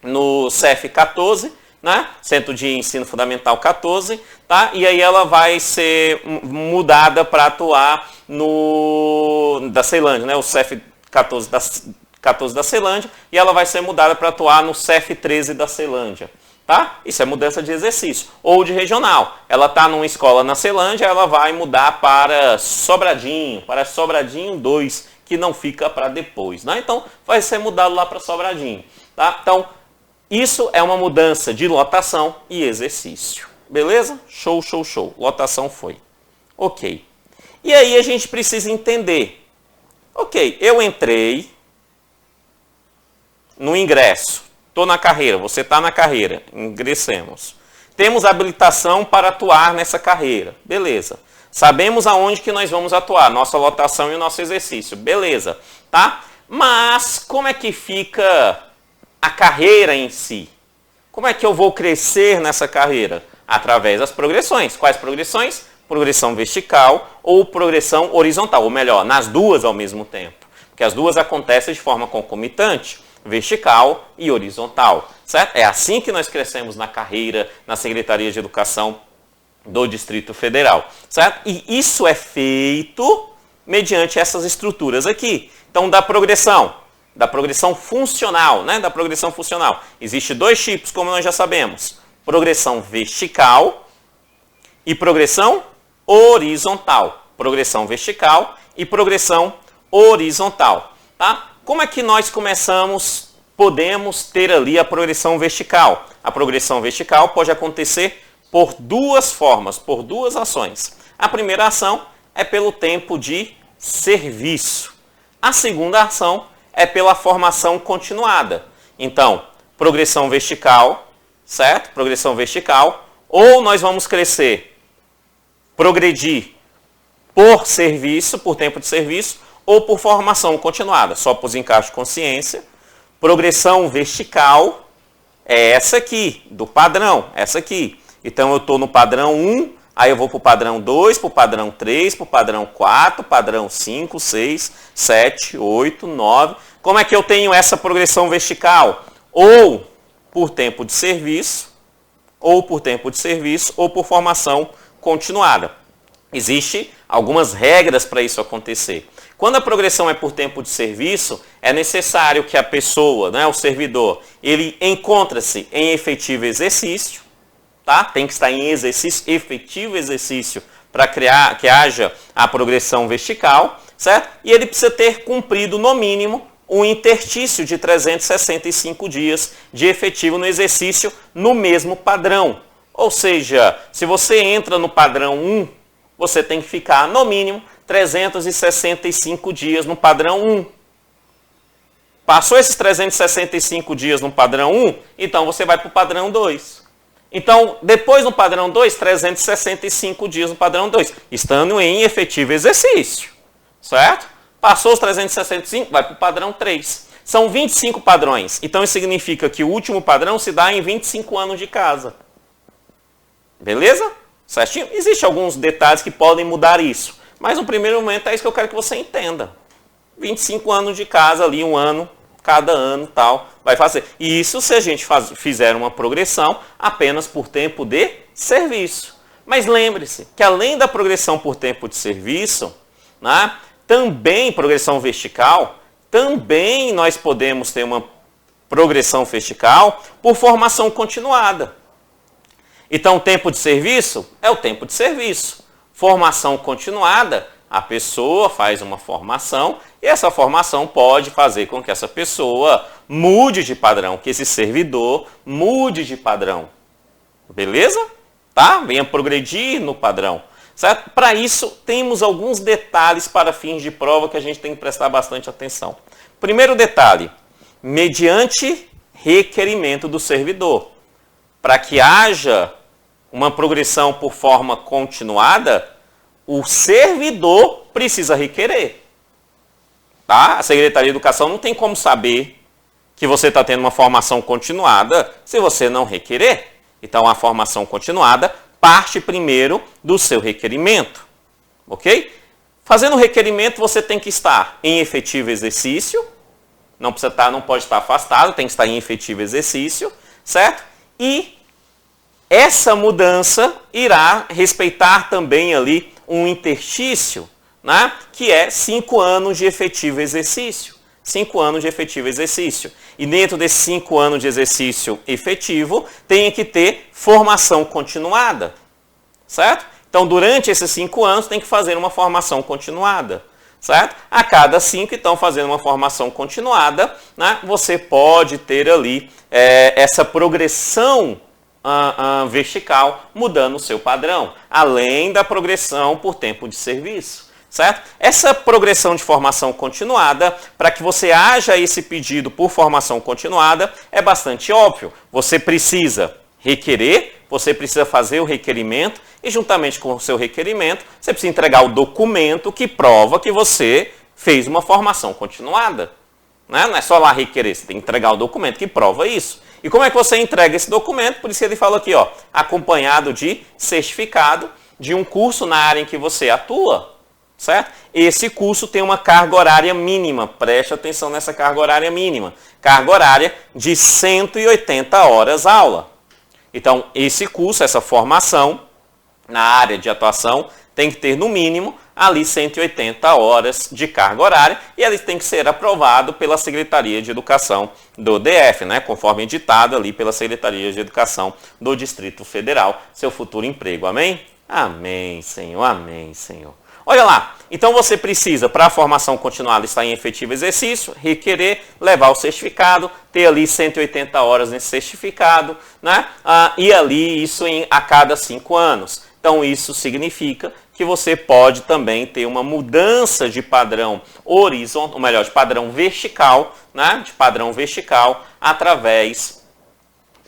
no CEF 14, né? Centro de Ensino Fundamental 14, tá? E aí ela vai ser mudada para atuar no da Ceilândia, né? O CEF 14 14 da Ceilândia e ela vai ser mudada para atuar no CEF13 da Ceilândia. Tá? Isso é mudança de exercício. Ou de regional. Ela está numa escola na Ceilândia, ela vai mudar para Sobradinho 2, que não fica para depois. Né? Então, vai ser mudado lá para Sobradinho. Tá? Então, isso é uma mudança de lotação e exercício. Beleza? Show, show, show. Lotação foi. Ok. E aí a gente precisa entender. Ok, eu entrei no ingresso. Estou na carreira, você está na carreira, ingressemos. Temos habilitação para atuar nessa carreira, beleza. Sabemos aonde que nós vamos atuar, nossa lotação e o nosso exercício, beleza, tá? Mas como é que fica a carreira em si? Como é que eu vou crescer nessa carreira? Através das progressões. Quais progressões? Progressão vertical ou progressão horizontal, ou melhor, nas duas ao mesmo tempo. Porque as duas acontecem de forma concomitante. Vertical e horizontal, certo? É assim que nós crescemos na carreira, na Secretaria de Educação do Distrito Federal, certo? E isso é feito mediante essas estruturas aqui. Então, da progressão funcional, né? Da progressão funcional. Existe dois tipos, como nós já sabemos. Progressão vertical e progressão horizontal. Progressão vertical e progressão horizontal, tá? Como é que nós podemos ter ali a progressão vertical? A progressão vertical pode acontecer por duas formas, por duas ações. A primeira ação é pelo tempo de serviço. A segunda ação é pela formação continuada. Então, progressão vertical, certo? Progressão vertical, ou nós vamos progredir por serviço, por tempo de serviço, ou por formação continuada, só para os encaixes de consciência. Progressão vertical é essa aqui, do padrão, essa aqui. Então eu estou no padrão 1, aí eu vou para o padrão 2, para o padrão 3, para o padrão 4, padrão 5, 6, 7, 8, 9. Como é que eu tenho essa progressão vertical? Ou por tempo de serviço, ou por formação continuada. Existem algumas regras para isso acontecer. Quando a progressão é por tempo de serviço, é necessário que a pessoa, né, o servidor, ele encontre-se em efetivo exercício, tá? Tem que estar em efetivo exercício para criar que haja a progressão vertical, certo? E ele precisa ter cumprido no mínimo um interstício de 365 dias de efetivo no exercício no mesmo padrão. Ou seja, se você entra no padrão 1, você tem que ficar no mínimo 365 dias no padrão 1. Passou esses 365 dias no padrão 1, então você vai para o padrão 2. Então, depois no padrão 2, 365 dias no padrão 2, estando em efetivo exercício, certo? Passou os 365, vai para o padrão 3. São 25 padrões, então isso significa que o último padrão se dá em 25 anos de casa. Beleza? Certinho? Existem alguns detalhes que podem mudar isso. Mas no primeiro momento é isso que eu quero que você entenda. 25 anos de casa ali, um ano, cada ano tal, vai fazer. E isso se a gente fizer uma progressão apenas por tempo de serviço. Mas lembre-se que além da progressão por tempo de serviço, né, também progressão vertical, também nós podemos ter uma progressão vertical por formação continuada. Então, tempo de serviço é o tempo de serviço. Formação continuada, a pessoa faz uma formação e essa formação pode fazer com que essa pessoa mude de padrão, que esse servidor mude de padrão. Beleza? Tá? Venha progredir no padrão. Certo? Para isso, temos alguns detalhes para fins de prova que a gente tem que prestar bastante atenção. Primeiro detalhe, mediante requerimento do servidor. Para que haja uma progressão por forma continuada, o servidor precisa requerer. Tá? A Secretaria de Educação não tem como saber que você está tendo uma formação continuada se você não requerer. Então, a formação continuada parte primeiro do seu requerimento. Ok? Fazendo o requerimento, você tem que estar em efetivo exercício. Não pode estar afastado, tem que estar em efetivo exercício. Certo? E essa mudança irá respeitar também ali um interstício, né, que é 5 anos de efetivo exercício. 5 anos de efetivo exercício. E dentro desses 5 anos de exercício efetivo, tem que ter formação continuada, certo? Então, durante esses 5 anos, tem que fazer uma formação continuada, certo? A cada 5, então, fazendo uma formação continuada, né, você pode ter ali essa progressão vertical, mudando o seu padrão, além da progressão por tempo de serviço, certo? Essa progressão de formação continuada, para que você haja esse pedido por formação continuada, é bastante óbvio. Você precisa requerer, você precisa fazer o requerimento e, juntamente com o seu requerimento, você precisa entregar o documento que prova que você fez uma formação continuada. Né? Não é só lá requerer, você tem que entregar o documento que prova isso. E como é que você entrega esse documento? Por isso ele fala aqui, ó, acompanhado de certificado de um curso na área em que você atua, certo? Esse curso tem uma carga horária mínima, preste atenção nessa carga horária mínima, carga horária de 180 horas aula. Então, esse curso, essa formação na área de atuação, tem que ter no mínimo ali 180 horas de carga horária e ele tem que ser aprovado pela Secretaria de Educação do DF, né? Conforme editado ali pela Secretaria de Educação do Distrito Federal, seu futuro emprego. Amém? Amém, Senhor. Amém, Senhor. Olha lá, então você precisa, para a formação continuada estar em efetivo exercício, requerer, levar o certificado, ter ali 180 horas nesse certificado, né? E ali isso a cada 5 anos. Então isso significa que você pode também ter uma mudança de padrão horizontal, ou melhor, de padrão vertical, né? De padrão vertical através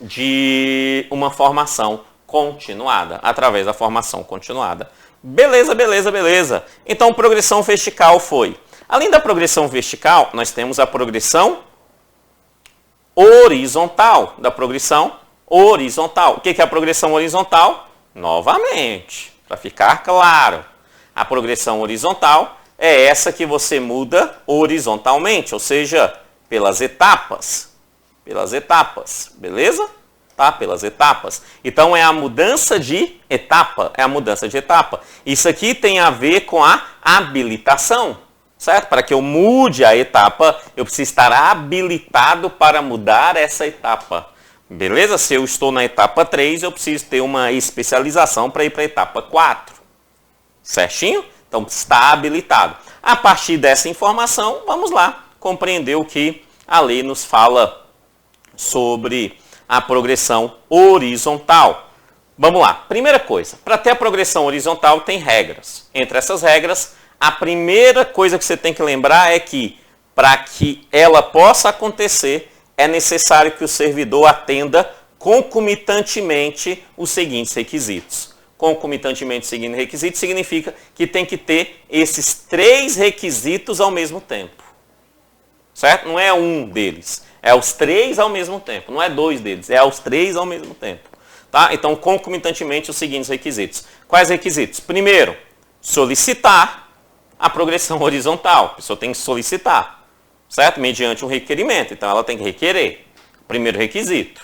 de uma formação continuada, através da formação continuada. Beleza, beleza, beleza. Então, progressão vertical foi. Além da progressão vertical, nós temos a progressão horizontal. Da progressão horizontal. O que é a progressão horizontal? Novamente, para ficar claro, a progressão horizontal é essa que você muda horizontalmente, ou seja, pelas etapas. Pelas etapas, beleza? Tá? Pelas etapas. Então é a mudança de etapa, Isso aqui tem a ver com a habilitação, certo? Para que eu mude a etapa, eu preciso estar habilitado para mudar essa etapa. Beleza? Se eu estou na etapa 3, eu preciso ter uma especialização para ir para a etapa 4. Certinho? Então está habilitado. A partir dessa informação, vamos lá compreender o que a lei nos fala sobre a progressão horizontal. Vamos lá. Primeira coisa, para ter a progressão horizontal tem regras. Entre essas regras, a primeira coisa que você tem que lembrar é que para que ela possa acontecer, é necessário que o servidor atenda concomitantemente os seguintes requisitos. Concomitantemente seguindo requisitos significa que tem que ter esses 3 requisitos ao mesmo tempo. Certo? Não é um deles. É os 3 ao mesmo tempo. Não é 2 deles. É os 3 ao mesmo tempo. Tá? Então, concomitantemente, os seguintes requisitos. Quais requisitos? Primeiro, solicitar a progressão horizontal. A pessoa tem que solicitar. Certo? Mediante um requerimento. Então, ela tem que requerer. Primeiro requisito.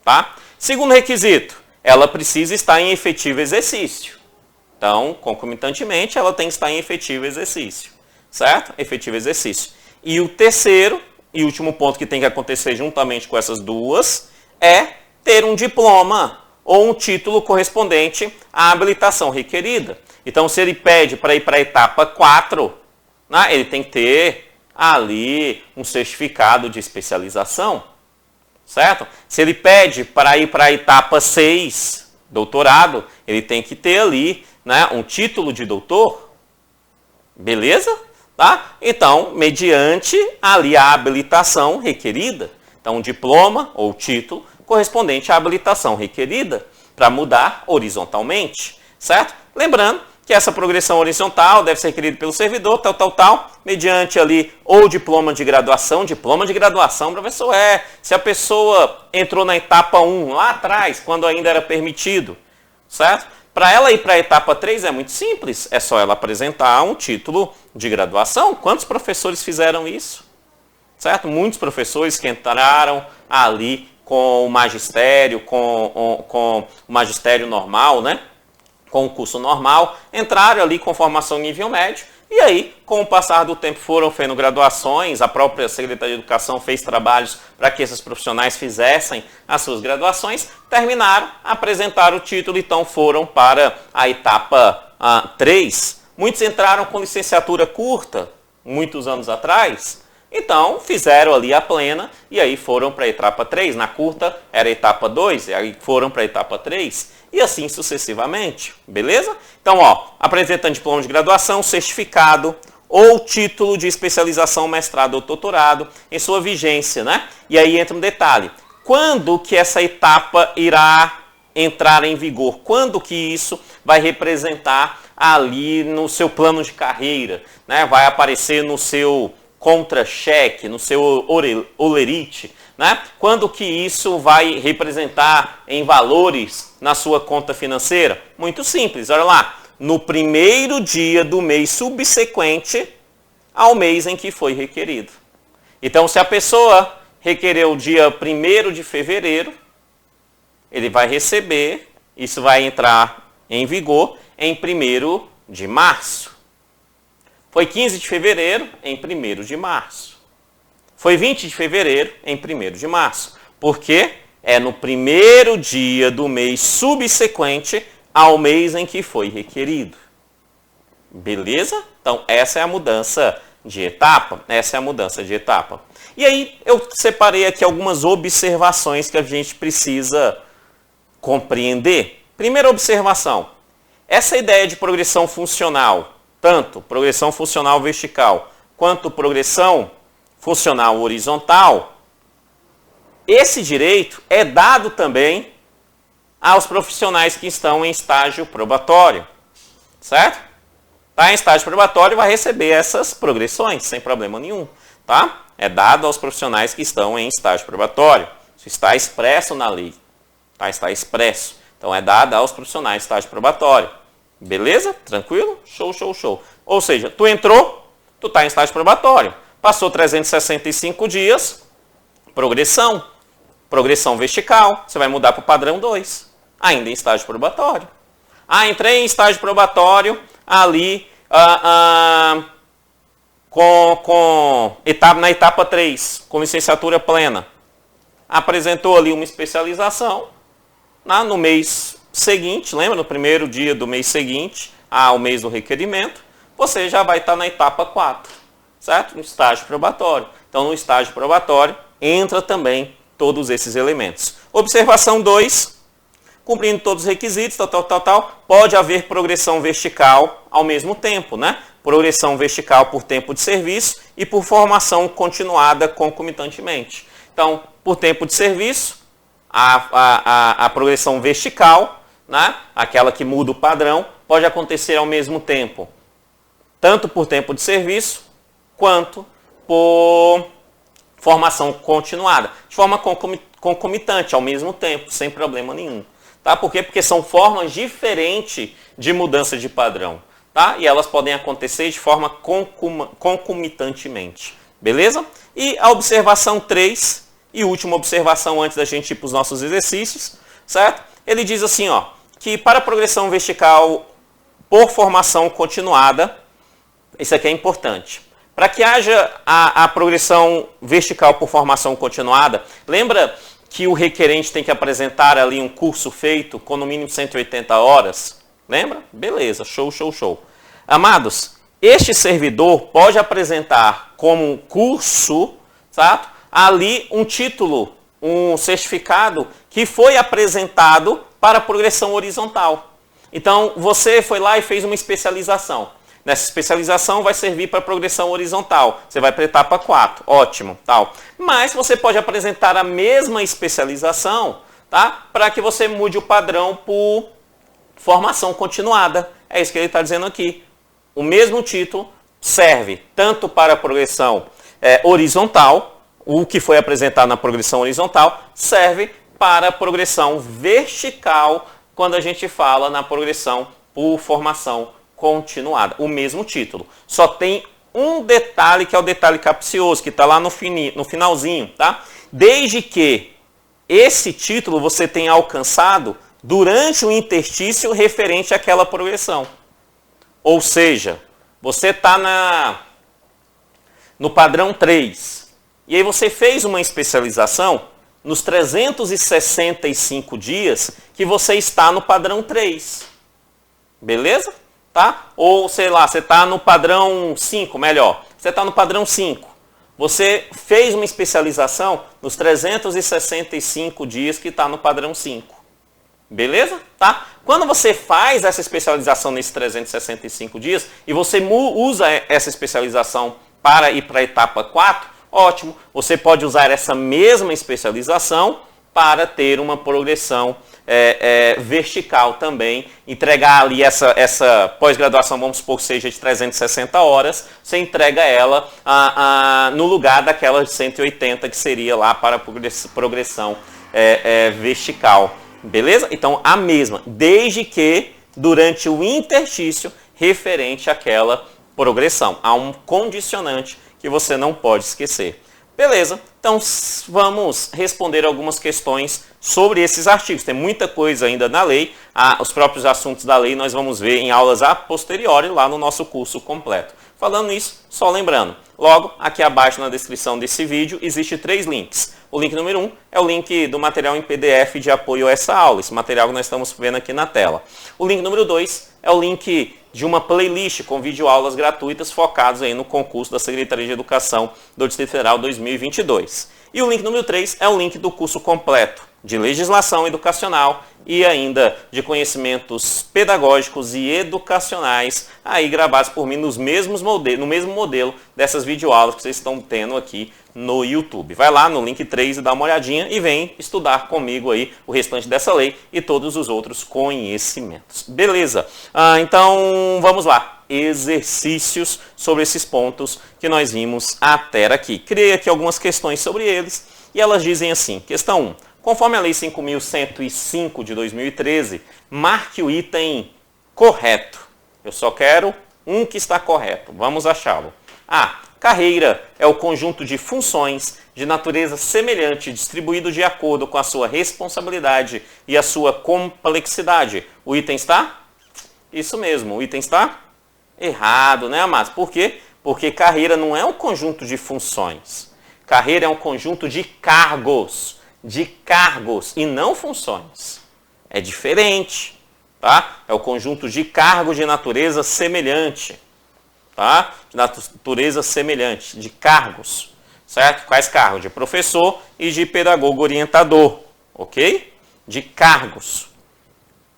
Tá? Segundo requisito, ela precisa estar em efetivo exercício. Então, concomitantemente, ela tem que estar em efetivo exercício. Certo? Efetivo exercício. E o terceiro e último ponto que tem que acontecer juntamente com essas duas é ter um diploma ou um título correspondente à habilitação requerida. Então, se ele pede para ir para a etapa 4, né, ele tem que ter ali um certificado de especialização, certo? Se ele pede para ir para a etapa 6, doutorado, ele tem que ter ali, né, um título de doutor, beleza? Tá? Então, mediante ali a habilitação requerida, então um diploma ou título correspondente à habilitação requerida para mudar horizontalmente, certo? Lembrando que essa progressão horizontal deve ser requerida pelo servidor, tal, mediante ali ou diploma de graduação, professor, se a pessoa entrou na etapa 1 lá atrás, quando ainda era permitido, certo? Para ela ir para a etapa 3 é muito simples, é só ela apresentar um título de graduação. Quantos professores fizeram isso? Certo? Muitos professores que entraram ali com o magistério, com o magistério normal, né? Com o curso normal, entraram ali com formação nível médio, E aí, com o passar do tempo, foram fazendo graduações, a própria Secretaria de Educação fez trabalhos para que esses profissionais fizessem as suas graduações, terminaram, apresentaram o título, então foram para a etapa 3. Muitos entraram com licenciatura curta, muitos anos atrás, então fizeram ali a plena e aí foram para a etapa 3. Na curta era a etapa 2, e aí foram para a etapa 3. E assim sucessivamente, beleza? Então, apresentando diploma de graduação, certificado ou título de especialização, mestrado ou doutorado em sua vigência, né? E aí entra um detalhe. Quando que essa etapa irá entrar em vigor? Quando que isso vai representar ali no seu plano de carreira, né? Vai aparecer no seu contra-cheque, no seu olerite, né? Quando que isso vai representar em valores na sua conta financeira? Muito simples, olha lá. No primeiro dia do mês subsequente ao mês em que foi requerido. Então, se a pessoa requereu dia 1º de fevereiro, ele vai receber, isso vai entrar em vigor em 1º de março. Foi 15 de fevereiro, em 1º de março. Foi 20 de fevereiro, em 1º de março. Porque é no primeiro dia do mês subsequente ao mês em que foi requerido. Beleza? Então, essa é a mudança de etapa. Essa é a mudança de etapa. E aí, eu separei aqui algumas observações que a gente precisa compreender. Primeira observação. Essa ideia de progressão funcional, tanto progressão funcional vertical quanto progressão funcional horizontal, esse direito é dado também aos profissionais que estão em estágio probatório, certo? Está em estágio probatório, vai receber essas progressões sem problema nenhum, tá? É dado aos profissionais que estão em estágio probatório. Isso está expresso na lei, tá? Está expresso. Então é dado aos profissionais em estágio probatório. Beleza? Tranquilo? Show, show, show. Ou seja, tu entrou, tu está em estágio probatório. Passou 365 dias, progressão vertical, você vai mudar para o padrão 2, ainda em estágio probatório. Entrei em estágio probatório ali na etapa 3, com licenciatura plena. Apresentou ali uma especialização, no mês seguinte, lembra? No primeiro dia do mês seguinte ao mês do requerimento, você já vai estar na etapa 4. Certo? No estágio probatório. Então, no estágio probatório, entra também todos esses elementos. Observação 2, cumprindo todos os requisitos, pode haver progressão vertical ao mesmo tempo, né? Progressão vertical por tempo de serviço e por formação continuada concomitantemente. Então, por tempo de serviço, a progressão vertical, né? Aquela que muda o padrão, pode acontecer ao mesmo tempo, tanto por tempo de serviço, quanto por formação continuada, de forma concomitante, ao mesmo tempo, sem problema nenhum. Tá? Por quê? Porque são formas diferentes de mudança de padrão. Tá? E elas podem acontecer de forma concomitantemente. Beleza? E a observação 3, e última observação antes da gente ir para os nossos exercícios, certo? Ele diz assim, que para a progressão vertical por formação continuada, isso aqui é importante. Para que haja a progressão vertical por formação continuada, lembra que o requerente tem que apresentar ali um curso feito com no mínimo 180 horas? Lembra? Beleza, show, show, show. Amados, este servidor pode apresentar como curso, certo? Ali um título, um certificado que foi apresentado para a progressão horizontal. Então, você foi lá e fez uma especialização. Nessa especialização vai servir para progressão horizontal. Você vai para a etapa 4. Ótimo. Tal. Mas você pode apresentar a mesma especialização, tá? Para que você mude o padrão por formação continuada. É isso que ele está dizendo aqui. O mesmo título serve tanto para a progressão horizontal, o que foi apresentado na progressão horizontal, serve para a progressão vertical, quando a gente fala na progressão por formação continuada, o mesmo título. Só tem um detalhe que é o detalhe capcioso, que está lá no finalzinho, tá? Desde que esse título você tenha alcançado durante o interstício referente àquela progressão. Ou seja, você está no padrão 3, e aí você fez uma especialização nos 365 dias que você está no padrão 3. Beleza? Tá? Ou, sei lá, você está no padrão 5, melhor. Você está no padrão 5. Você fez uma especialização nos 365 dias que está no padrão 5. Beleza? Tá? Quando você faz essa especialização nesses 365 dias e você usa essa especialização para ir para a etapa 4, ótimo. Você pode usar essa mesma especialização para ter uma progressão vertical também, entregar ali essa pós-graduação, vamos supor que seja de 360 horas, você entrega ela no lugar daquela de 180 que seria lá para a progressão vertical. Beleza? Então, a mesma, desde que durante o interstício referente àquela progressão. Há um condicionante que você não pode esquecer. Beleza? Então, vamos responder algumas questões sobre esses artigos. Tem muita coisa ainda na lei. Os próprios assuntos da lei nós vamos ver em aulas a posteriori lá no nosso curso completo. Falando isso, só lembrando, logo aqui abaixo na descrição desse vídeo existe 3 links. O link número 1 é o link do material em PDF de apoio a essa aula, esse material que nós estamos vendo aqui na tela. O link número 2 é o link de uma playlist com videoaulas gratuitas focados aí no concurso da Secretaria de Educação do Distrito Federal 2022. E o link número 3 é o link do curso completo de Legislação Educacional e ainda de conhecimentos pedagógicos e educacionais, aí gravados por mim no mesmo modelo dessas videoaulas que vocês estão tendo aqui no YouTube. Vai lá no link 3 e dá uma olhadinha e vem estudar comigo aí o restante dessa lei e todos os outros conhecimentos. Beleza? Então vamos lá. Exercícios sobre esses pontos que nós vimos até aqui. Criei aqui algumas questões sobre eles e elas dizem assim. Questão 1. Conforme a Lei 5.105 de 2013, marque o item correto. Eu só quero um que está correto. Vamos achá-lo. A. Carreira é o conjunto de funções de natureza semelhante distribuído de acordo com a sua responsabilidade e a sua complexidade. O item está? Isso mesmo, o item está errado, né, amados? Por quê? Porque carreira não é um conjunto de funções. Carreira é um conjunto de cargos e não funções. É diferente, tá? É o conjunto de cargos de natureza semelhante, tá? De natureza semelhante, de cargos, certo? Quais cargos? De professor e de pedagogo orientador, ok? De cargos.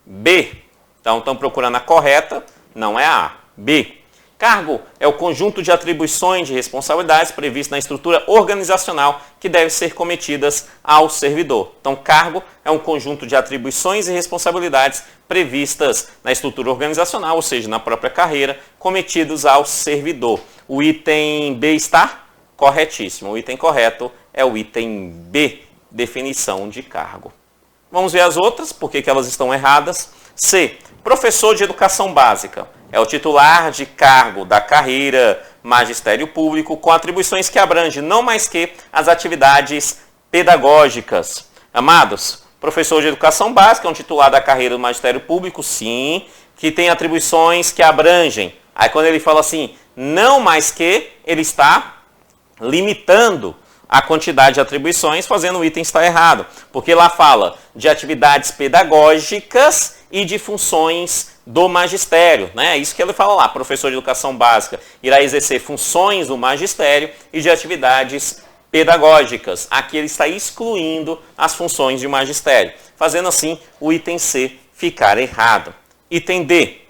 B. Então, estão procurando a correta, não é a A. B. Cargo é o conjunto de atribuições de responsabilidades previstas na estrutura organizacional que devem ser cometidas ao servidor. Então, cargo é um conjunto de atribuições e responsabilidades previstas na estrutura organizacional, ou seja, na própria carreira, cometidos ao servidor. O item B está corretíssimo. O item correto é o item B, definição de cargo. Vamos ver as outras, por que elas estão erradas. C. Professor de educação básica. É o titular de cargo da carreira magistério público com atribuições que abrangem não mais que as atividades pedagógicas. Amados, professor de educação básica é um titular da carreira do magistério público, sim, que tem atribuições que abrangem. Aí quando ele fala assim, não mais que, ele está limitando a quantidade de atribuições, fazendo o item estar errado. Porque lá fala de atividades pedagógicas e de funções do magistério, né? Isso que ele fala lá, professor de educação básica irá exercer funções do magistério e de atividades pedagógicas. Aqui ele está excluindo as funções de magistério, fazendo assim o item C ficar errado. Item D.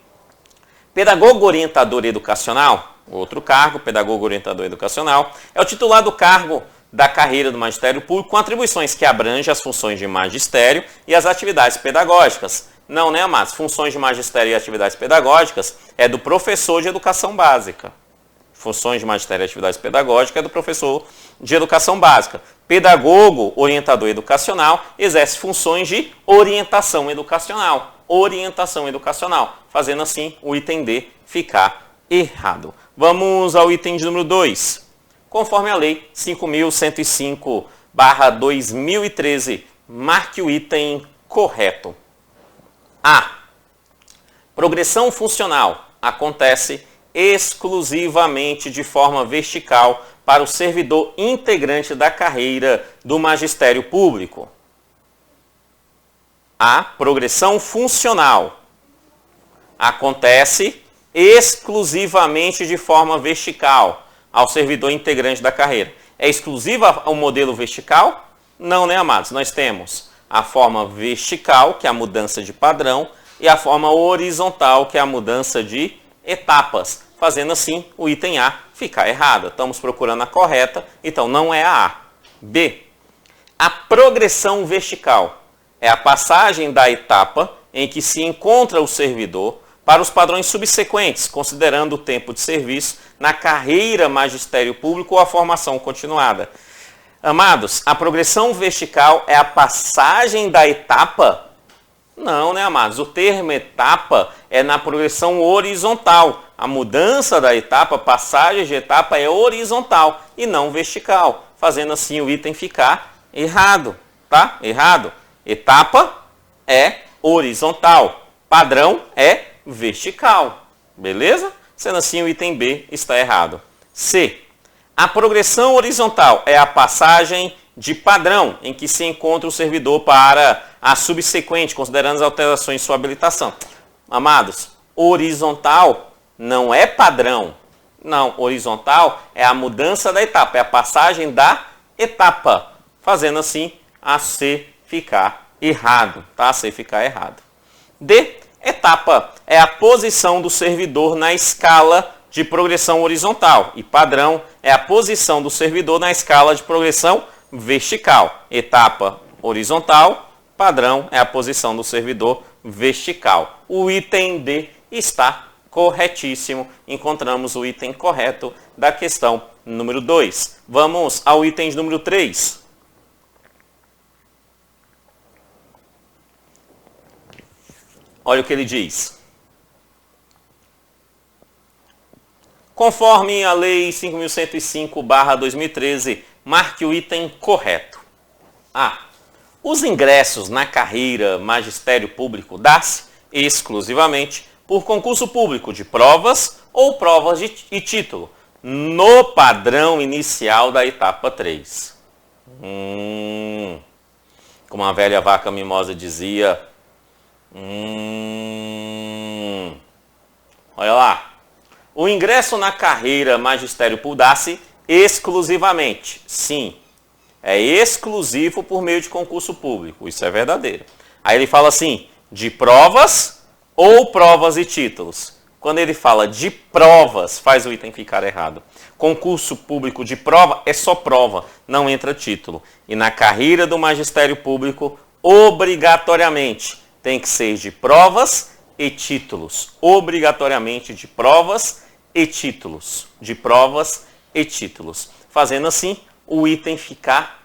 Pedagogo orientador educacional, outro cargo, pedagogo orientador educacional, é o titular do cargo da carreira do magistério público com atribuições que abrangem as funções de magistério e as atividades pedagógicas. Não, né, amados? Funções de magistério e atividades pedagógicas é do professor de educação básica. Funções de magistério e atividades pedagógicas é do professor de educação básica. Pedagogo orientador educacional exerce funções de orientação educacional. Orientação educacional. Fazendo assim o item D ficar errado. Vamos ao item de número 2. Conforme a Lei 5.105/2013, marque o item correto. A. Progressão funcional acontece exclusivamente de forma vertical para o servidor integrante da carreira do magistério público. A progressão funcional acontece exclusivamente de forma vertical ao servidor integrante da carreira. É exclusiva ao modelo vertical? Não, né, amados? Nós temos a forma vertical, que é a mudança de padrão, e a forma horizontal, que é a mudança de etapas. Fazendo assim, o item A ficar errado. Estamos procurando a correta, então não é a A. B. A progressão vertical é a passagem da etapa em que se encontra o servidor para os padrões subsequentes, considerando o tempo de serviço na carreira magistério público ou a formação continuada. Amados, a progressão vertical é a passagem da etapa? Não, né, amados? O termo etapa é na progressão horizontal. A mudança da etapa, passagem de etapa é horizontal e não vertical, fazendo assim o item ficar errado, tá? Errado. Etapa é horizontal, padrão é vertical, beleza? Sendo assim o item B está errado. C. A progressão horizontal é a passagem de padrão em que se encontra o servidor para a subsequente, considerando as alterações em sua habilitação. Amados, horizontal não é padrão. Não, horizontal é a mudança da etapa, é a passagem da etapa, fazendo assim a C ficar errado, tá? A C ficar errado. D. Etapa é a posição do servidor na escala de progressão horizontal e padrão é a posição do servidor na escala de progressão vertical. Etapa horizontal, padrão é a posição do servidor vertical. O item D está corretíssimo. Encontramos o item correto da questão número 2. Vamos ao item de número 3. Olha o que ele diz. Conforme a Lei 5.105/2013, marque o item correto. A. Os ingressos na carreira magistério público dá-se exclusivamente por concurso público de provas ou provas e título, no padrão inicial da etapa 3. Como a velha vaca mimosa dizia... Olha lá. O ingresso na carreira magistério público dá-se exclusivamente. Sim, é exclusivo por meio de concurso público. Isso é verdadeiro. Aí ele fala assim, de provas ou provas e títulos. Quando ele fala de provas, faz o item ficar errado. Concurso público de prova é só prova, não entra título. E na carreira do magistério público, obrigatoriamente, tem que ser de provas e títulos. Obrigatoriamente de provas e títulos. De provas e títulos. Fazendo assim, o item ficar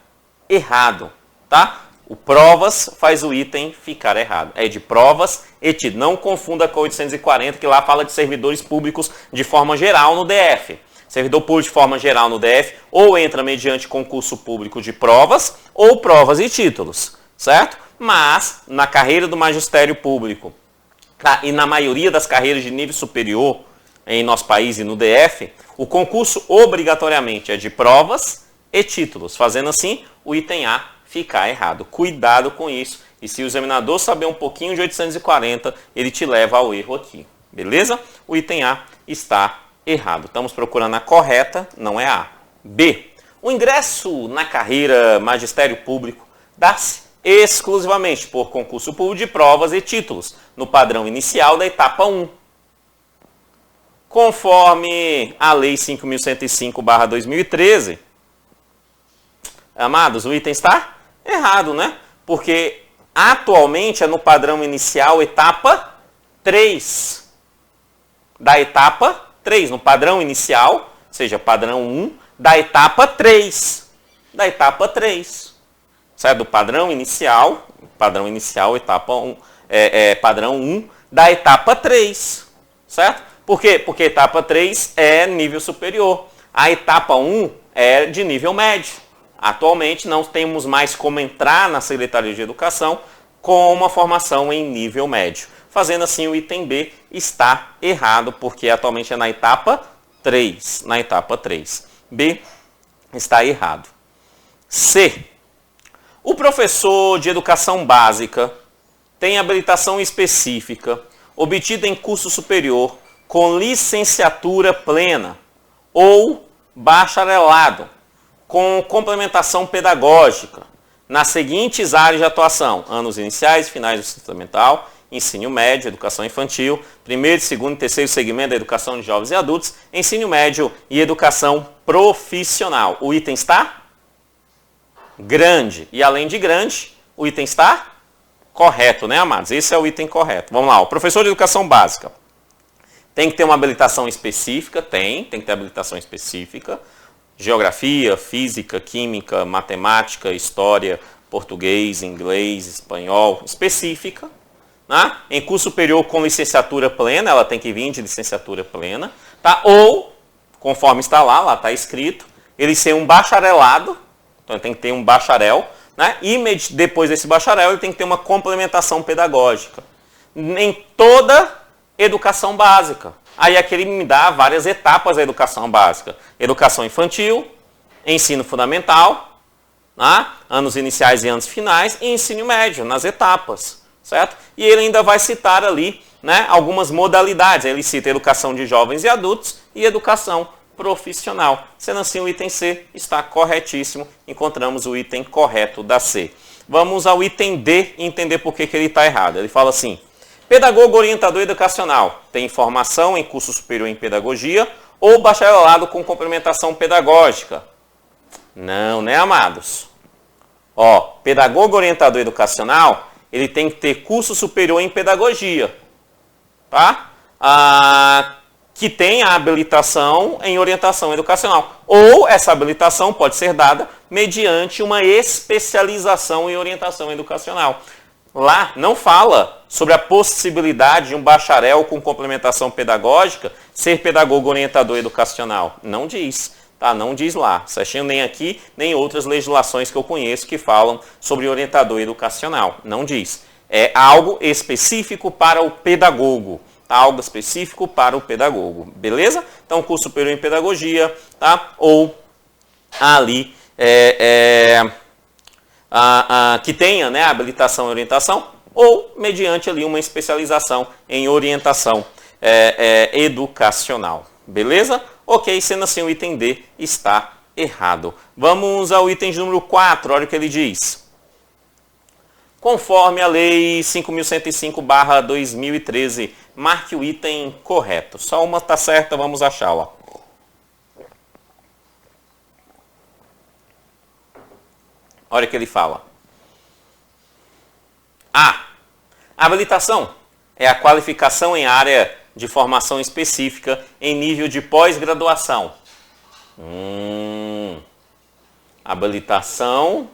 errado, tá? O provas faz o item ficar errado. É de provas e títulos. Não confunda com 840, que lá fala de servidores públicos de forma geral no DF. Servidor público de forma geral no DF ou entra mediante concurso público de provas ou provas e títulos, certo? Mas, na carreira do magistério público, tá? E na maioria das carreiras de nível superior em nosso país e no DF, o concurso obrigatoriamente é de provas e títulos, fazendo assim o item A ficar errado. Cuidado com isso, e se o examinador saber um pouquinho de 840, ele te leva ao erro aqui, beleza? O item A está errado. Estamos procurando a correta, não é a. B. O ingresso na carreira magistério público dá-se exclusivamente por concurso público de provas e títulos, no padrão inicial da etapa 1. Conforme a Lei 5.105/2013, amados, o item está errado, né? Porque atualmente é no padrão inicial etapa 3. Da etapa 3, no padrão inicial, ou seja, padrão 1, da etapa 3. Da etapa 3. Sai do padrão inicial, etapa 1, padrão 1, da etapa 3, certo? Por quê? Porque a etapa 3 é nível superior. A etapa 1 é de nível médio. Atualmente não temos mais como entrar na Secretaria de Educação com uma formação em nível médio. Fazendo assim, o item B está errado, porque atualmente é na etapa 3. Na etapa 3. B está errado. C. O professor de educação básica tem habilitação específica obtida em curso superior com licenciatura plena ou bacharelado com complementação pedagógica nas seguintes áreas de atuação: anos iniciais e finais do ensino fundamental, ensino médio, educação infantil, primeiro, segundo e terceiro segmento da educação de jovens e adultos, ensino médio e educação profissional. O item está grande. E além de grande, o item está correto, né, amados? Esse é o item correto. Vamos lá, o professor de educação básica tem que ter uma habilitação específica? Tem que ter habilitação específica. Geografia, física, química, matemática, história, português, inglês, espanhol, específica. Né? Em curso superior com licenciatura plena, ela tem que vir de licenciatura plena. Tá? Ou, conforme está lá está escrito, ele ser um bacharelado, então ele tem que ter um bacharel, né? E depois desse bacharel ele tem que ter uma complementação pedagógica. Em toda educação básica. Aí aqui ele me dá várias etapas da educação básica. Educação infantil, ensino fundamental, né? Anos iniciais e anos finais, e ensino médio, nas etapas. Certo? E ele ainda vai citar ali, né, algumas modalidades. Ele cita educação de jovens e adultos e educação profissional. Sendo assim, o item C está corretíssimo. Encontramos o item correto da C. Vamos ao item D e entender por que ele está errado. Ele fala assim: pedagogo orientador educacional tem formação em curso superior em pedagogia ou bacharelado com complementação pedagógica? Não, né, amados? Ó, pedagogo orientador educacional, ele tem que ter curso superior em pedagogia, tá? Que tem a habilitação em orientação educacional. Ou essa habilitação pode ser dada mediante uma especialização em orientação educacional. Lá não fala sobre a possibilidade de um bacharel com complementação pedagógica ser pedagogo orientador educacional. Não diz. Tá? Não diz lá, certinho? Nem aqui, nem outras legislações que eu conheço que falam sobre orientador educacional. Não diz. É algo específico para o pedagogo. Algo específico para o pedagogo. Beleza? Então, curso superior em pedagogia, tá? Ou ali que tenha, né, habilitação e orientação, ou mediante ali uma especialização em orientação educacional. Beleza? Ok, sendo assim, o item D está errado. Vamos ao item de número 4, olha o que ele diz. Conforme a Lei 5.105/2013, marque o item correto. Só uma está certa, vamos achá-la. Olha o que ele fala. A. Habilitação é a qualificação em área de formação específica em nível de pós-graduação. Habilitação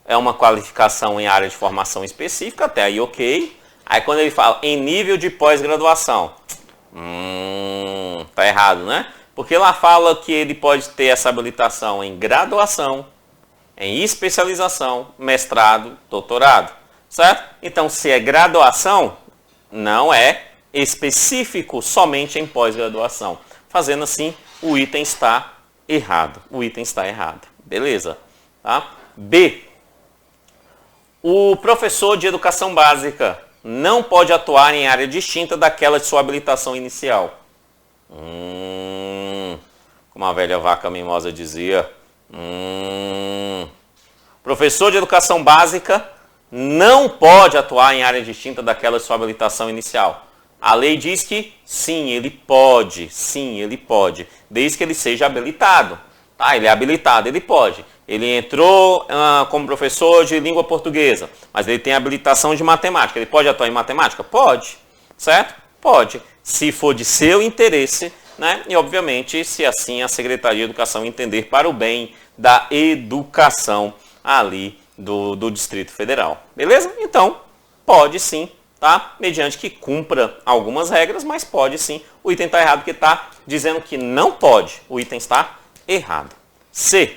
é uma qualificação em área de formação específica, até aí ok. Aí quando ele fala em nível de pós-graduação, tá errado, né? Porque lá fala que ele pode ter essa habilitação em graduação, em especialização, mestrado, doutorado, certo? Então, se é graduação, não é específico somente em pós-graduação. Fazendo assim, o item está errado. O item está errado. Beleza? Tá? B. O professor de educação básica não pode atuar em área distinta daquela de sua habilitação inicial. Como a velha vaca mimosa dizia. Professor de educação básica não pode atuar em área distinta daquela de sua habilitação inicial. A lei diz que sim, ele pode, desde que ele seja habilitado. Tá? Ele é habilitado, ele pode. Ele entrou como professor de língua portuguesa, mas ele tem habilitação de matemática. Ele pode atuar em matemática? Pode, certo? Pode, se for de seu interesse, né? E obviamente, se assim a Secretaria de Educação entender para o bem da educação ali do Distrito Federal. Beleza? Então, pode sim. Tá? Mediante que cumpra algumas regras, mas pode sim. O item está errado porque está dizendo que não pode. O item está errado. C.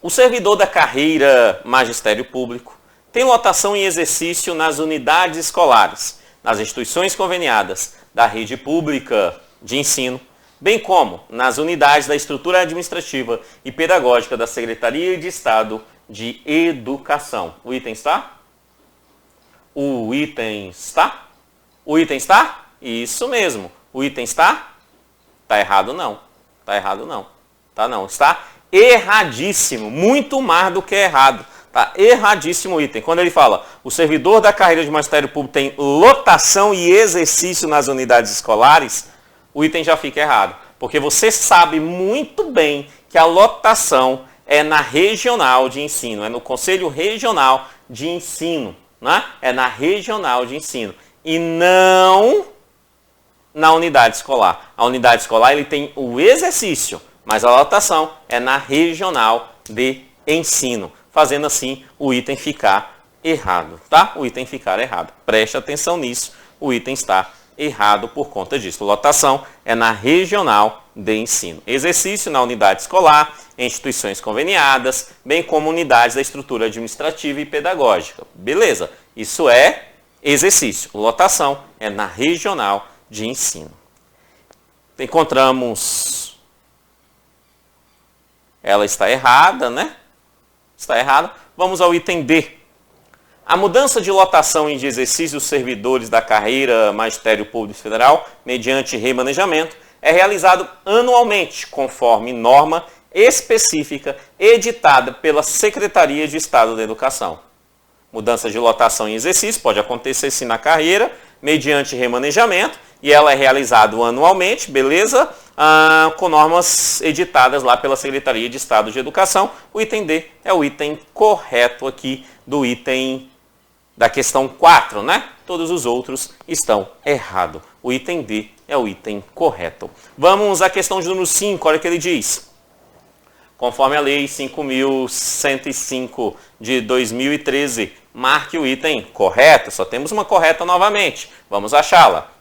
O servidor da carreira Magistério Público tem lotação em exercício nas unidades escolares nas instituições conveniadas da rede pública de ensino, bem como nas unidades da estrutura administrativa e pedagógica da Secretaria de Estado de Educação. O item está? O item está? O item está? Isso mesmo. O item está? Está errado não. Está errado não. Tá não. Está erradíssimo. Muito mais do que errado. Está erradíssimo o item. Quando ele fala, o servidor da carreira de magistério público tem lotação e exercício nas unidades escolares, o item já fica errado. Porque você sabe muito bem que a lotação é na regional de ensino, é no Conselho Regional de Ensino, né? É na regional de ensino e não na unidade escolar. A unidade escolar ele tem o exercício, mas a lotação é na regional de ensino, fazendo assim o item ficar errado, tá? O item ficar errado. Preste atenção nisso, o item está errado por conta disso. Lotação é na regional de ensino. Exercício na unidade escolar, em instituições conveniadas, bem como unidades da estrutura administrativa e pedagógica. Beleza, isso é exercício. Lotação é na regional de ensino. Encontramos... Ela está errada, né? Está errada. Vamos ao item D. A mudança de lotação e de exercício dos servidores da carreira Magistério Público Federal, mediante remanejamento, é realizado anualmente, conforme norma específica editada pela Secretaria de Estado da Educação. Mudança de lotação e exercício pode acontecer sim na carreira, mediante remanejamento, e ela é realizada anualmente, beleza? Com normas editadas lá pela Secretaria de Estado de Educação. O item D é o item correto aqui do item da questão 4, né? Todos os outros estão errados. O item D é o item correto. Vamos à questão de número 5, olha o que ele diz. Conforme a Lei 5.105 de 2013, marque o item correto. Só temos uma correta novamente. Vamos achá-la.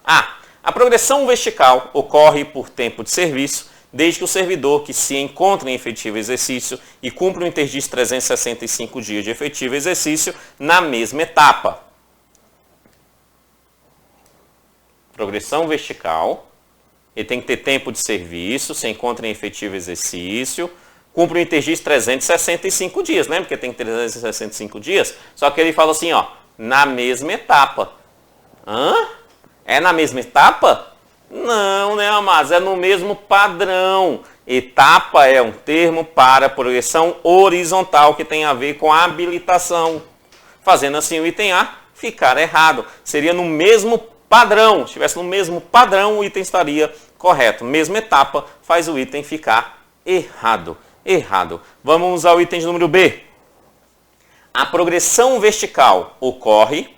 A progressão vertical ocorre por tempo de serviço, desde que o servidor que se encontra em efetivo exercício e cumpre o interdiz 365 dias de efetivo exercício na mesma etapa. Progressão vertical, ele tem que ter tempo de serviço, se encontra em efetivo exercício, cumpre o interdiz 365 dias, lembra que tem 365 dias? Só que ele fala assim, ó, na mesma etapa. É na mesma etapa? Não, né, amados? É no mesmo padrão. Etapa é um termo para progressão horizontal que tem a ver com a habilitação. Fazendo assim o item A ficar errado. Seria no mesmo padrão. Se estivesse no mesmo padrão, o item estaria correto. Mesma etapa faz o item ficar errado. Errado. Vamos ao item de número B. A progressão vertical ocorre,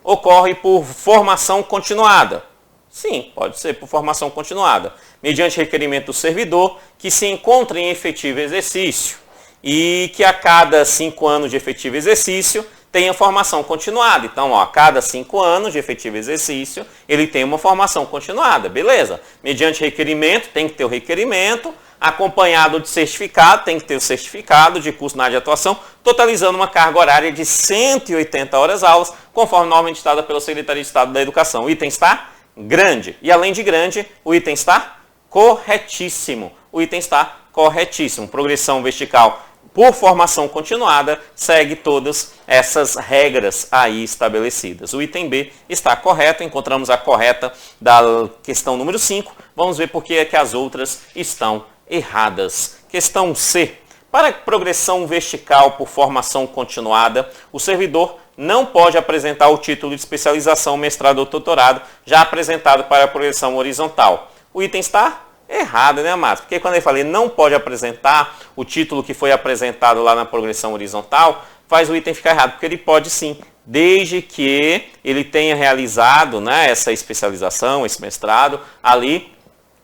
ocorre por formação continuada. Sim, pode ser por formação continuada, mediante requerimento do servidor que se encontra em efetivo exercício e que a cada 5 anos de efetivo exercício tenha formação continuada. Então, ó, a cada 5 anos de efetivo exercício, ele tem uma formação continuada, beleza? Mediante requerimento, tem que ter o requerimento, acompanhado de certificado, tem que ter o certificado de curso na área de atuação, totalizando uma carga horária de 180 horas aulas, conforme norma editada pela Secretaria de Estado da Educação. O item está grande. E além de grande, o item está corretíssimo. O item está corretíssimo. Progressão vertical por formação continuada segue todas essas regras aí estabelecidas. O item B está correto. Encontramos a correta da questão número 5. Vamos ver por que é que as outras estão erradas. Questão C. Para progressão vertical por formação continuada, o servidor não pode apresentar o título de especialização, mestrado ou doutorado já apresentado para a progressão horizontal. O item está errado, né, Márcio? Porque quando eu falei não pode apresentar o título que foi apresentado lá na progressão horizontal, faz o item ficar errado, porque ele pode sim, desde que ele tenha realizado, né, essa especialização, esse mestrado, ali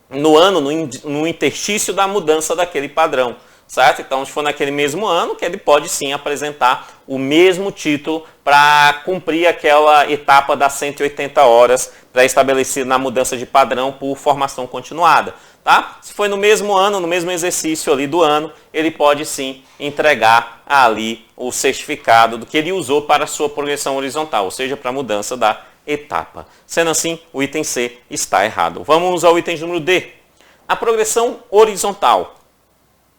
no ano, no interstício da mudança daquele padrão. certo? Então, se for naquele mesmo ano, que ele pode sim apresentar o mesmo título para cumprir aquela etapa das 180 horas pré-estabelecida na mudança de padrão por formação continuada. Tá? Se foi no mesmo ano, no mesmo exercício ali do ano, ele pode sim entregar ali o certificado do que ele usou para a sua progressão horizontal, ou seja, para a mudança da etapa. Sendo assim, o item C está errado. Vamos ao item número D. A progressão horizontal.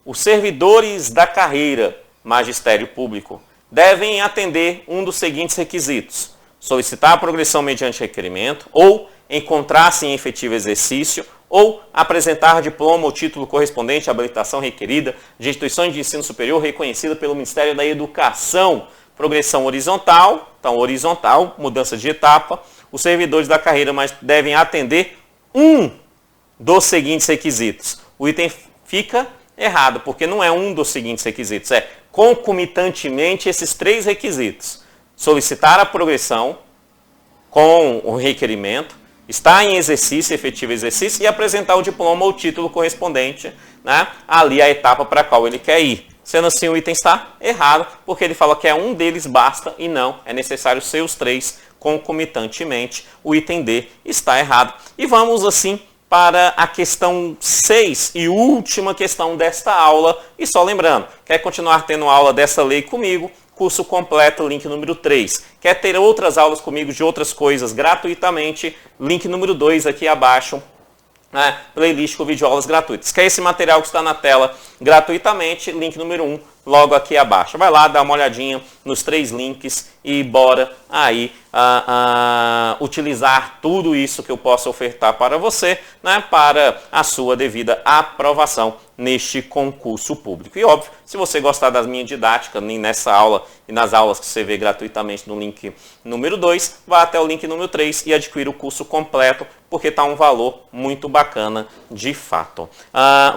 Os servidores da carreira magistério público devem atender um dos seguintes requisitos: solicitar a progressão mediante requerimento, ou encontrar-se em efetivo exercício, ou apresentar diploma ou título correspondente à habilitação requerida de instituições de ensino superior reconhecida pelo Ministério da Educação. Progressão horizontal, então horizontal, mudança de etapa. Os servidores da carreira devem atender um dos seguintes requisitos. O item fica errado, porque não é um dos seguintes requisitos, é concomitantemente esses três requisitos: solicitar a progressão com o requerimento, estar em exercício, efetivo exercício, e apresentar o diploma ou título correspondente, né, ali à etapa para a qual ele quer ir. Sendo assim, o item está errado, porque ele fala que é um deles basta, e não, é necessário ser os três concomitantemente. O item D está errado. E vamos assim para a questão 6 e última questão desta aula. E só lembrando, quer continuar tendo aula dessa lei comigo? Curso completo, link número 3. Quer ter outras aulas comigo de outras coisas gratuitamente? Link número 2 aqui abaixo. Playlist com videoaulas gratuitas. Quer esse material que está na tela gratuitamente? Link número 1 logo aqui abaixo. Vai lá, dá uma olhadinha nos 3 links e bora aí utilizar tudo isso que eu posso ofertar para você, né, para a sua devida aprovação neste concurso público. E óbvio, se você gostar da minha didática nessa aula e nas aulas que você vê gratuitamente no link número 2, vá até o link número 3 e adquira o curso completo, porque está um valor muito bacana de fato.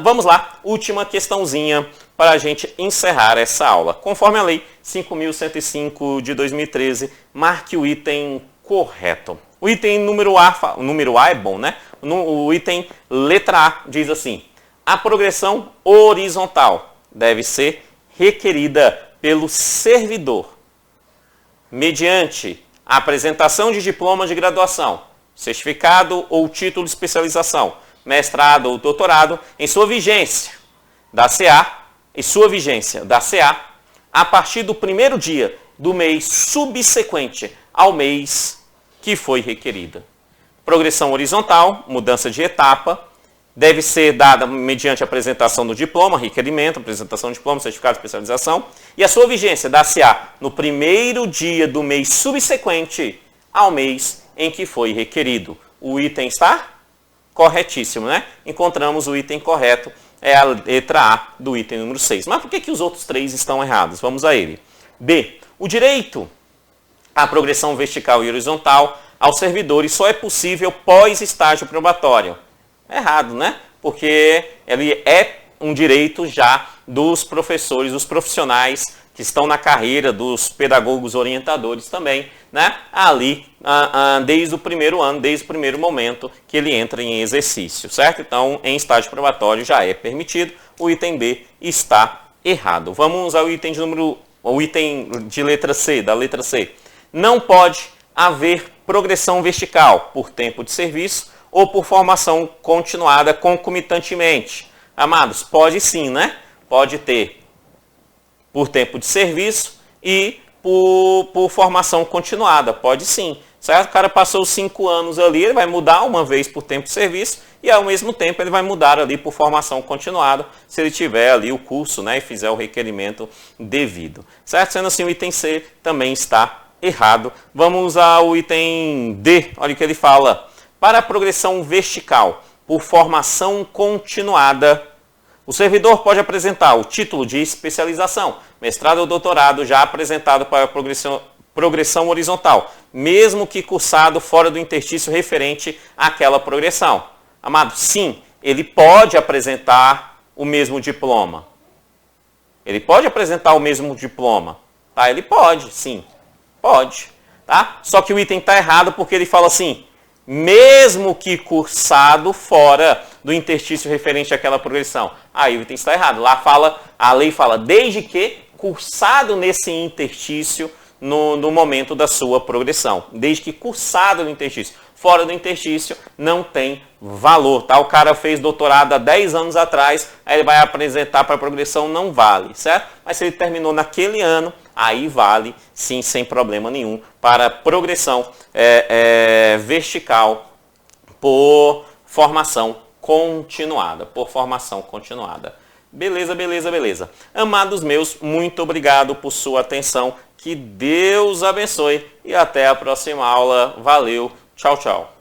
Vamos lá, última questãozinha para a gente encerrar essa aula. Conforme a Lei 5.105 de 2013, marque o item correto. O item número A, o número A é bom, né? O item letra A diz assim: a progressão horizontal deve ser requerida pelo servidor mediante a apresentação de diploma de graduação, certificado ou título de especialização, mestrado ou doutorado em sua vigência da CA a partir do primeiro dia do mês subsequente ao mês que foi requerida. Progressão horizontal, mudança de etapa, deve ser dada mediante a apresentação do diploma, requerimento, apresentação do diploma, certificado de especialização, e a sua vigência dar-se-á no primeiro dia do mês subsequente ao mês em que foi requerido. O item está corretíssimo, né? Encontramos o item correto, é a letra A do item número 6. Mas por que os outros 3 estão errados? Vamos a ele. B. O direito à progressão vertical e horizontal aos servidores só é possível pós estágio probatório. Errado, né? Porque ele é um direito já dos professores, dos profissionais que estão na carreira, dos pedagogos orientadores também, né? Ali, desde o primeiro ano, desde o primeiro momento que ele entra em exercício, certo? Então, em estágio probatório já é permitido, o item B está errado. Vamos ao item de letra C, da letra C. Não pode haver progressão vertical por tempo de serviço ou por formação continuada concomitantemente. Amados, pode sim, né? Pode ter por tempo de serviço e por formação continuada, pode sim. Certo? O cara passou 5 anos ali, ele vai mudar uma vez por tempo de serviço e ao mesmo tempo ele vai mudar ali por formação continuada, se ele tiver ali o curso, né, e fizer o requerimento devido. Certo? Sendo assim, o item C também está errado. Vamos ao item D, olha o que ele fala. Para a progressão vertical por formação continuada, o servidor pode apresentar o título de especialização, mestrado ou doutorado já apresentado para a progressão horizontal, mesmo que cursado fora do interstício referente àquela progressão. Amado, sim, ele pode apresentar o mesmo diploma. Ele pode apresentar o mesmo diploma. Tá? Ele pode, sim. Pode. Tá? Só que o item está errado porque ele fala assim, mesmo que cursado fora do interstício referente àquela progressão. Aí o item está errado. Lá a lei fala, desde que cursado nesse interstício no momento da sua progressão. Desde que cursado no interstício. Fora do interstício não tem valor. Tá? O cara fez doutorado há 10 anos atrás, aí ele vai apresentar para a progressão, não vale, certo? Mas se ele terminou naquele ano, aí vale sim, sem problema nenhum, para progressão vertical por formação continuada. Beleza, beleza, beleza. Amados meus, muito obrigado por sua atenção. Que Deus abençoe e até a próxima aula. Valeu, tchau, tchau.